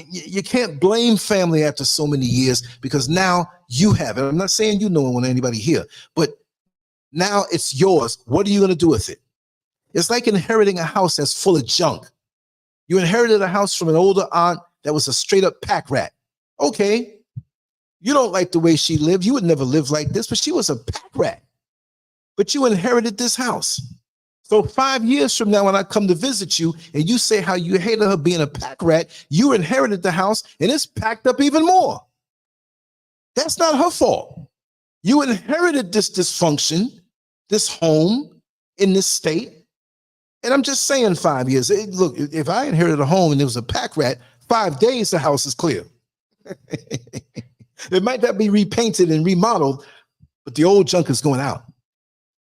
S1: You can't blame family after so many years, because now you have it. I'm not saying you know it when anybody here, but now it's yours. What are you going to do with it? It's like inheriting a house that's full of junk. You inherited a house from an older aunt that was a straight up pack rat. Okay. You don't like the way she lived. You would never live like this, but she was a pack rat. But you inherited this house. So 5 years from now, when I come to visit you and you say how you hated her being a pack rat, you inherited the house and it's packed up even more. That's not her fault. You inherited this dysfunction, this home in this state. And I'm just saying 5 years. Look, if I inherited a home and it was a pack rat, 5 days, the house is clear. It might not be repainted and remodeled, but the old junk is going out.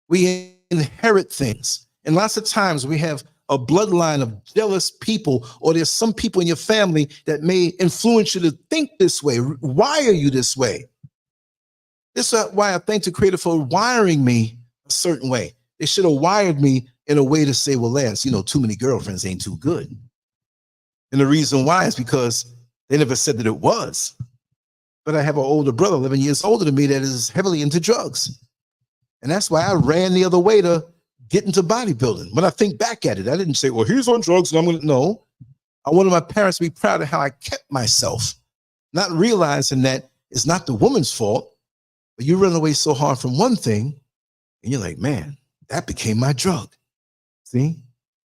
S1: We inherit things. And lots of times we have a bloodline of jealous people, or there's some people in your family that may influence you to think this way, wire you this way. This is why I thank the Creator for wiring me a certain way. They should have wired me in a way to say, well, Lance, you know, too many girlfriends ain't too good. And the reason why is because they never said that it was. But I have an older brother, 11 years older than me, that is heavily into drugs. And that's why I ran the other way to get into bodybuilding. When I think back at it, I didn't say, well, he's on drugs and I'm going to, no. I wanted my parents to be proud of how I kept myself, not realizing that it's not the woman's fault, but you run away so hard from one thing and you're like, man, that became my drug. See?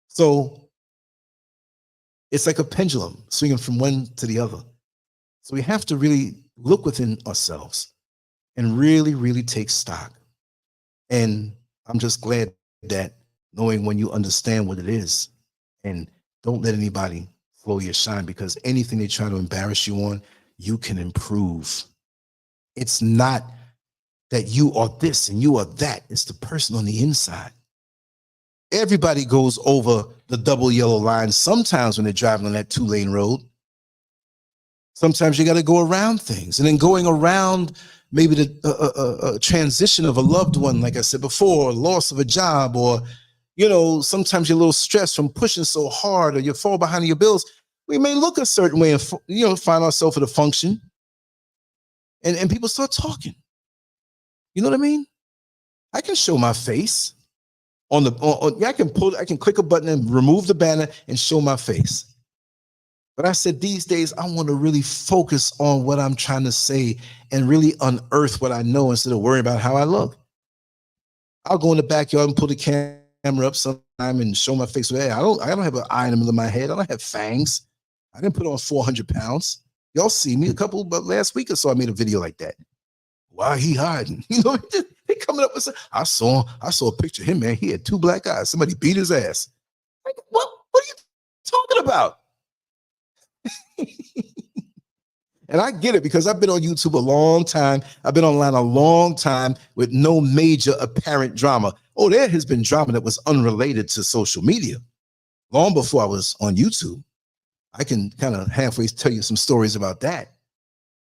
S1: So it's like a pendulum swinging from one to the other. So we have to really look within ourselves and really, really take stock. And I'm just glad that knowing when you understand what it is, and don't let anybody slow your shine, because anything they try to embarrass you on, you can improve. It's not that you are this and you are that. It's the person on the inside. Everybody goes over the double yellow line sometimes when they're driving on that 2-lane road. Sometimes you got to go around things, and then going around maybe the transition of a loved one, like I said before, loss of a job, or, you know, sometimes you're a little stressed from pushing so hard, or you fall behind your bills. We may look a certain way and, you know, find ourselves at a function, and people start talking. You know what I mean? I can show my face on the, I can click a button and remove the banner and show my face. But I said, these days, I want to really focus on what I'm trying to say and really unearth what I know instead of worrying about how I look. I'll go in the backyard and pull the camera camera up sometime and show my face. Hey, I don't have an eye in the middle of my head. I don't have fangs. I didn't put on 400 pounds. Y'all see me but last week or so, I made a video like that. Why he hiding? You know, they coming up with I saw a picture of him, man. He had 2 black eyes. Somebody beat his ass. Like, what are you talking about? And I get it because I've been on YouTube a long time. I've been online a long time with no major apparent drama. Oh, there has been drama that was unrelated to social media long before I was on YouTube. I can kind of halfway tell you some stories about that.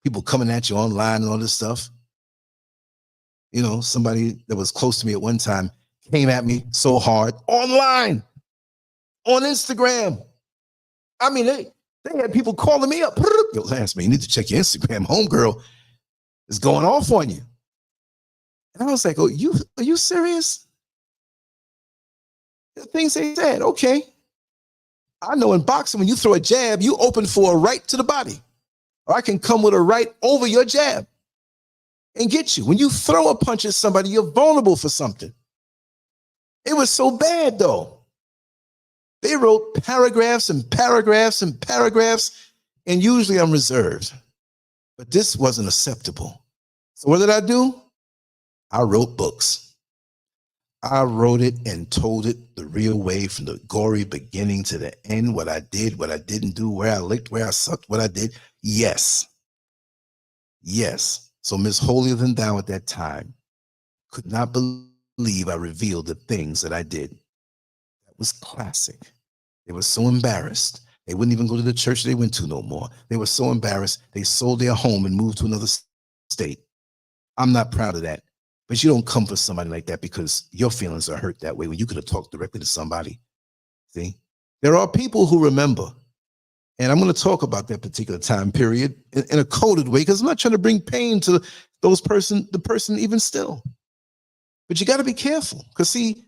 S1: People coming at you online and all this stuff. You know, somebody that was close to me at one time came at me so hard online, on Instagram. I mean, they had people calling me up. Yo, Lance, man, you need to check your Instagram. Homegirl is going off on you. And I was like, oh, are you serious? The things they said, okay. I know in boxing, when you throw a jab, you open for a right to the body. Or I can come with a right over your jab and get you. When you throw a punch at somebody, you're vulnerable for something. It was so bad, though. They wrote paragraphs and paragraphs and paragraphs, and usually I'm reserved. But this wasn't acceptable. So what did I do? I wrote books. I wrote it and told it the real way from the gory beginning to the end, what I did, what I didn't do, where I licked, where I sucked, what I did. Yes. Yes. So Miss Holier Than Thou at that time could not believe I revealed the things that I did. That was classic. They were so embarrassed. They wouldn't even go to the church they went to no more. They were so embarrassed. They sold their home and moved to another state. I'm not proud of that. But you don't come for somebody like that because your feelings are hurt that way when you could have talked directly to somebody. See, there are people who remember. And I'm going to talk about that particular time period in a coded way because I'm not trying to bring pain to the person even still. But you got to be careful because, see,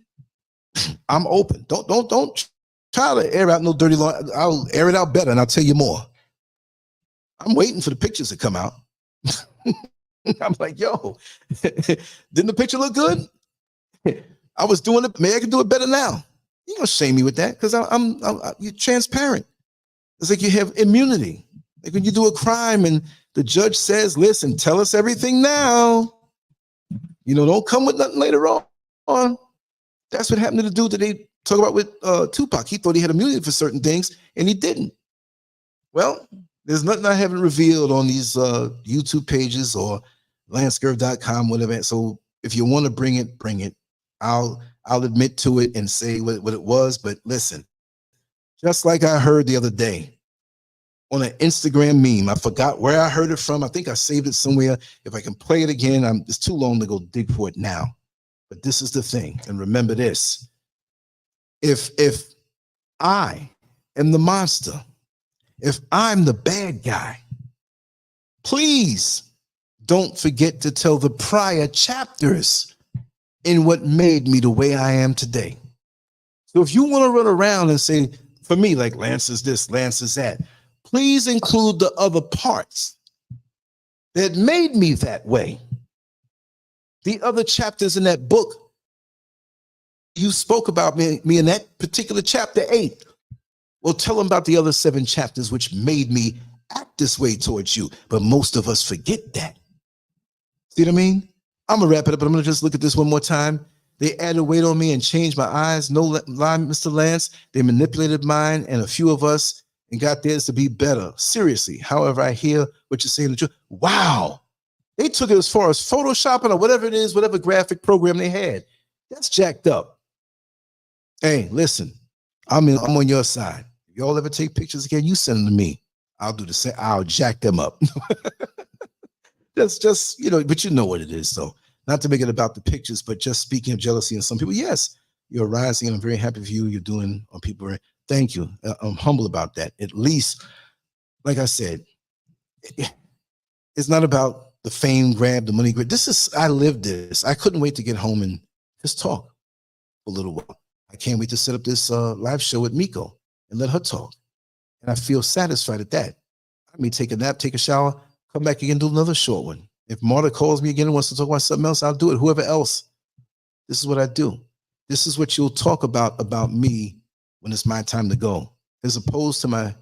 S1: I'm open. Don't try to air out no dirty law. I'll air it out better and I'll tell you more. I'm waiting for the pictures to come out. I'm like, yo, didn't the picture look good? I was doing it. Maybe I can do it better now. You don't shame me with that because you're transparent. It's like you have immunity. Like when you do a crime and the judge says, listen, tell us everything now. You know, don't come with nothing later on. That's what happened to the dude that they talk about with Tupac. He thought he had immunity for certain things and he didn't. Well, there's nothing I haven't revealed on these YouTube pages or Lancescurv.com, whatever. So if you want to bring it, bring it. I'll admit to it and say what it was. But listen, just like I heard the other day on an Instagram meme, I forgot where I heard it from. I think I saved it somewhere. If I can play it again, it's too long to go dig for it now. But this is the thing. And remember this. If I am the monster, if I'm the bad guy, please don't forget to tell the prior chapters in what made me the way I am today. So if you want to run around and say, for me, like Lance is this, Lance is that, please include the other parts that made me that way. The other chapters in that book, you spoke about me in that particular chapter 8. Well, tell them about the other 7 chapters which made me act this way towards you. But most of us forget that. See what I mean? I'm going to wrap it up, but I'm going to just look at this one more time. They added weight on me and changed my eyes. No lie, Mr. Lance. They manipulated mine and a few of us and got theirs to be better. Seriously. However, I hear what you're saying. The truth. Wow. They took it as far as Photoshopping or whatever it is, whatever graphic program they had. That's jacked up. Hey, listen, I'm on your side. If y'all ever take pictures again, you send them to me. I'll do the same. I'll jack them up. That's just, you know, but you know what it is, though. Not to make it about the pictures, but just speaking of jealousy and some people, yes, you're rising and I'm very happy for you. You're doing on people. Thank you. I'm humble about that. At least, like I said, it's not about the fame grab, the money grab. I lived this. I couldn't wait to get home and just talk for a little while. I can't wait to set up this live show with Miko and let her talk. And I feel satisfied at that. I may take a nap, take a shower, come back again, do another short one. If Marta calls me again and wants to talk about something else, I'll do it. Whoever else, this is what I do. This is what you'll talk about me when it's my time to go, as opposed to my,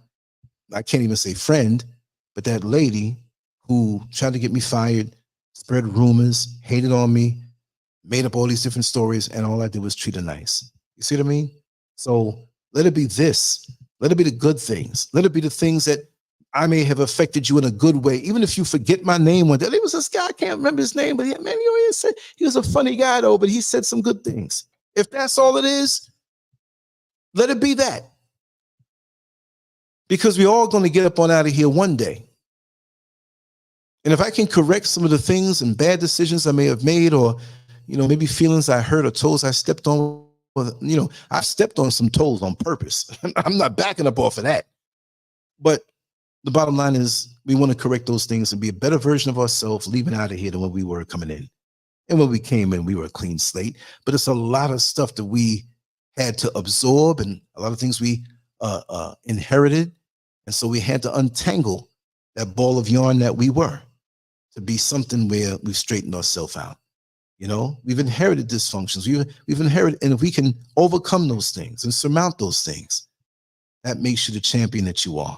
S1: I can't even say friend, but that lady who tried to get me fired, spread rumors, hated on me, made up all these different stories, and all I did was treat her nice. You see what I mean? So let it be this. Let it be the good things. Let it be the things that I may have affected you in a good way. Even if you forget my name one day. There was this guy, I can't remember his name, but man, he always said he was a funny guy though, but he said some good things. If that's all it is, let it be that. Because we're all going to get up on out of here one day. And if I can correct some of the things and bad decisions I may have made, or, you know, maybe feelings I hurt or toes I stepped on, you know, I've stepped on some toes on purpose. I'm not backing up off of that. But the bottom line is we want to correct those things and be a better version of ourselves leaving out of here than when we were coming in. And when we came in, we were a clean slate. But it's a lot of stuff that we had to absorb and a lot of things we inherited. And so we had to untangle that ball of yarn that we were to be something where we've straightened ourselves out. You know, we've inherited dysfunctions. We've inherited, and if we can overcome those things and surmount those things, that makes you the champion that you are.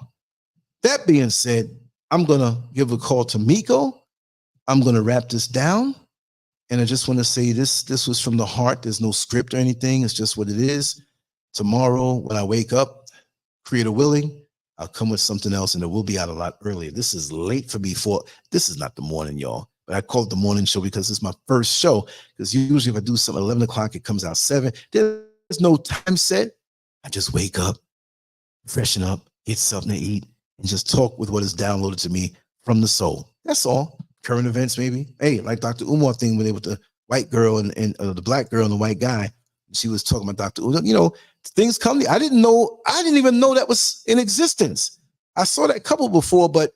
S1: That being said, I'm going to give a call to Miko. I'm going to wrap this down. And I just want to say this was from the heart. There's no script or anything. It's just what it is. Tomorrow, when I wake up, creator willing, I'll come with something else, and it will be out a lot earlier. This is late for me. This is not the morning, y'all. But I call it the morning show because it's my first show. Because usually if I do something at 11 o'clock, it comes out 7. There's no time set. I just wake up, freshen up, get something to eat, and just talk with what is downloaded to me from the soul. That's all. Current events, maybe. Hey, like Dr. Umar thing with the white girl and the black girl and the white guy. She was talking about Dr. Umar. You know, things come. I didn't even know that was in existence. I saw that couple before, but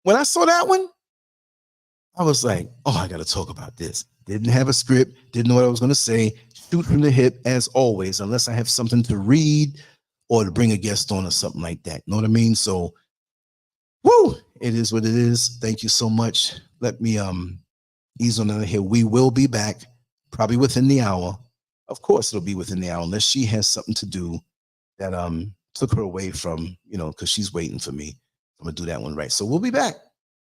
S1: when I saw that one, I was like, oh, I got to talk about this. Didn't have a script. Didn't know what I was going to say. Shoot from the hip, as always, unless I have something to read or to bring a guest on or something like that. Know what I mean? So, woo, it is what it is. Thank you so much. Let me ease on out of here. We will be back probably within the hour. Of course, it'll be within the hour unless she has something to do that took her away from, you know, because she's waiting for me. I'm going to do that one right. So we'll be back.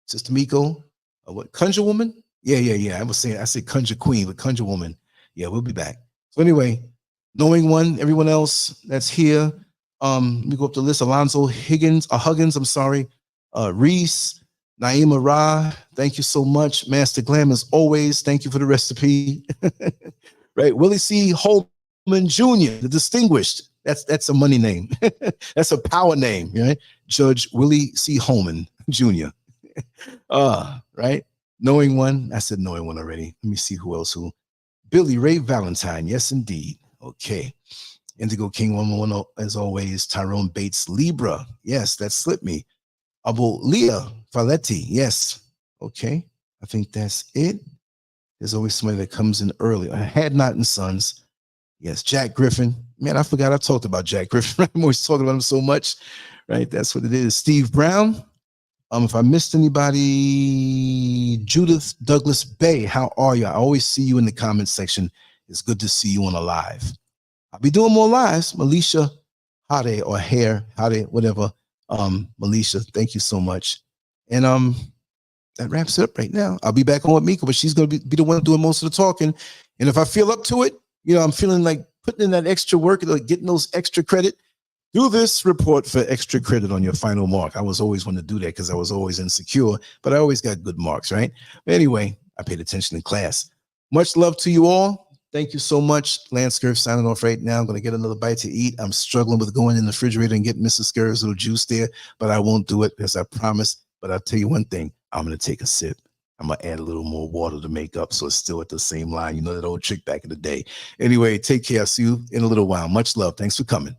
S1: Sister Miko. What, Conjure Woman? Yeah. I said Conjure Queen, but Conjure Woman. Yeah, we'll be back. So anyway, knowing one, everyone else that's here. Let me go up the list. Alonzo Huggins, I'm sorry. Reese, Naima Ra, thank you so much. Master Glam, as always, thank you for the recipe. Right, Willie C. Holman Jr., the distinguished. That's a money name. That's a power name, right? Judge Willie C. Holman Jr. Right? Knowing one. I said knowing one already. Let me see who else. Billy Ray Valentine. Yes, indeed. Okay. Indigo King 111, as always. Tyrone Bates Libra. Yes, that slipped me. Abu Leah Faletti. Yes. Okay. I think that's it. There's always somebody that comes in early. I had not and Sons. Yes. Jack Griffin. Man, I forgot I talked about Jack Griffin. I'm always talking about him so much. Right? That's what it is. Steve Brown. If I missed anybody, Judith Douglas Bay, how are you? I always see you in the comment section. It's good to see you on a live. I'll be doing more lives. Melisha Hade or Hair Hade, whatever. Melisha, thank you so much. And that wraps it up right now. I'll be back on with Mika, but she's going to be the one doing most of the talking. And if I feel up to it, you know, I'm feeling like putting in that extra work, like getting those extra credit. Do this report for extra credit on your final mark. I was always wanting to do that because I was always insecure, but I always got good marks, right? But anyway, I paid attention in class. Much love to you all. Thank you so much. Lancescurv signing off right now. I'm going to get another bite to eat. I'm struggling with going in the refrigerator and getting Mrs. Scurv's little juice there, but I won't do it as I promised. But I'll tell you one thing. I'm going to take a sip. I'm going to add a little more water to make up so it's still at the same line. You know that old trick back in the day. Anyway, take care. I'll see you in a little while. Much love. Thanks for coming.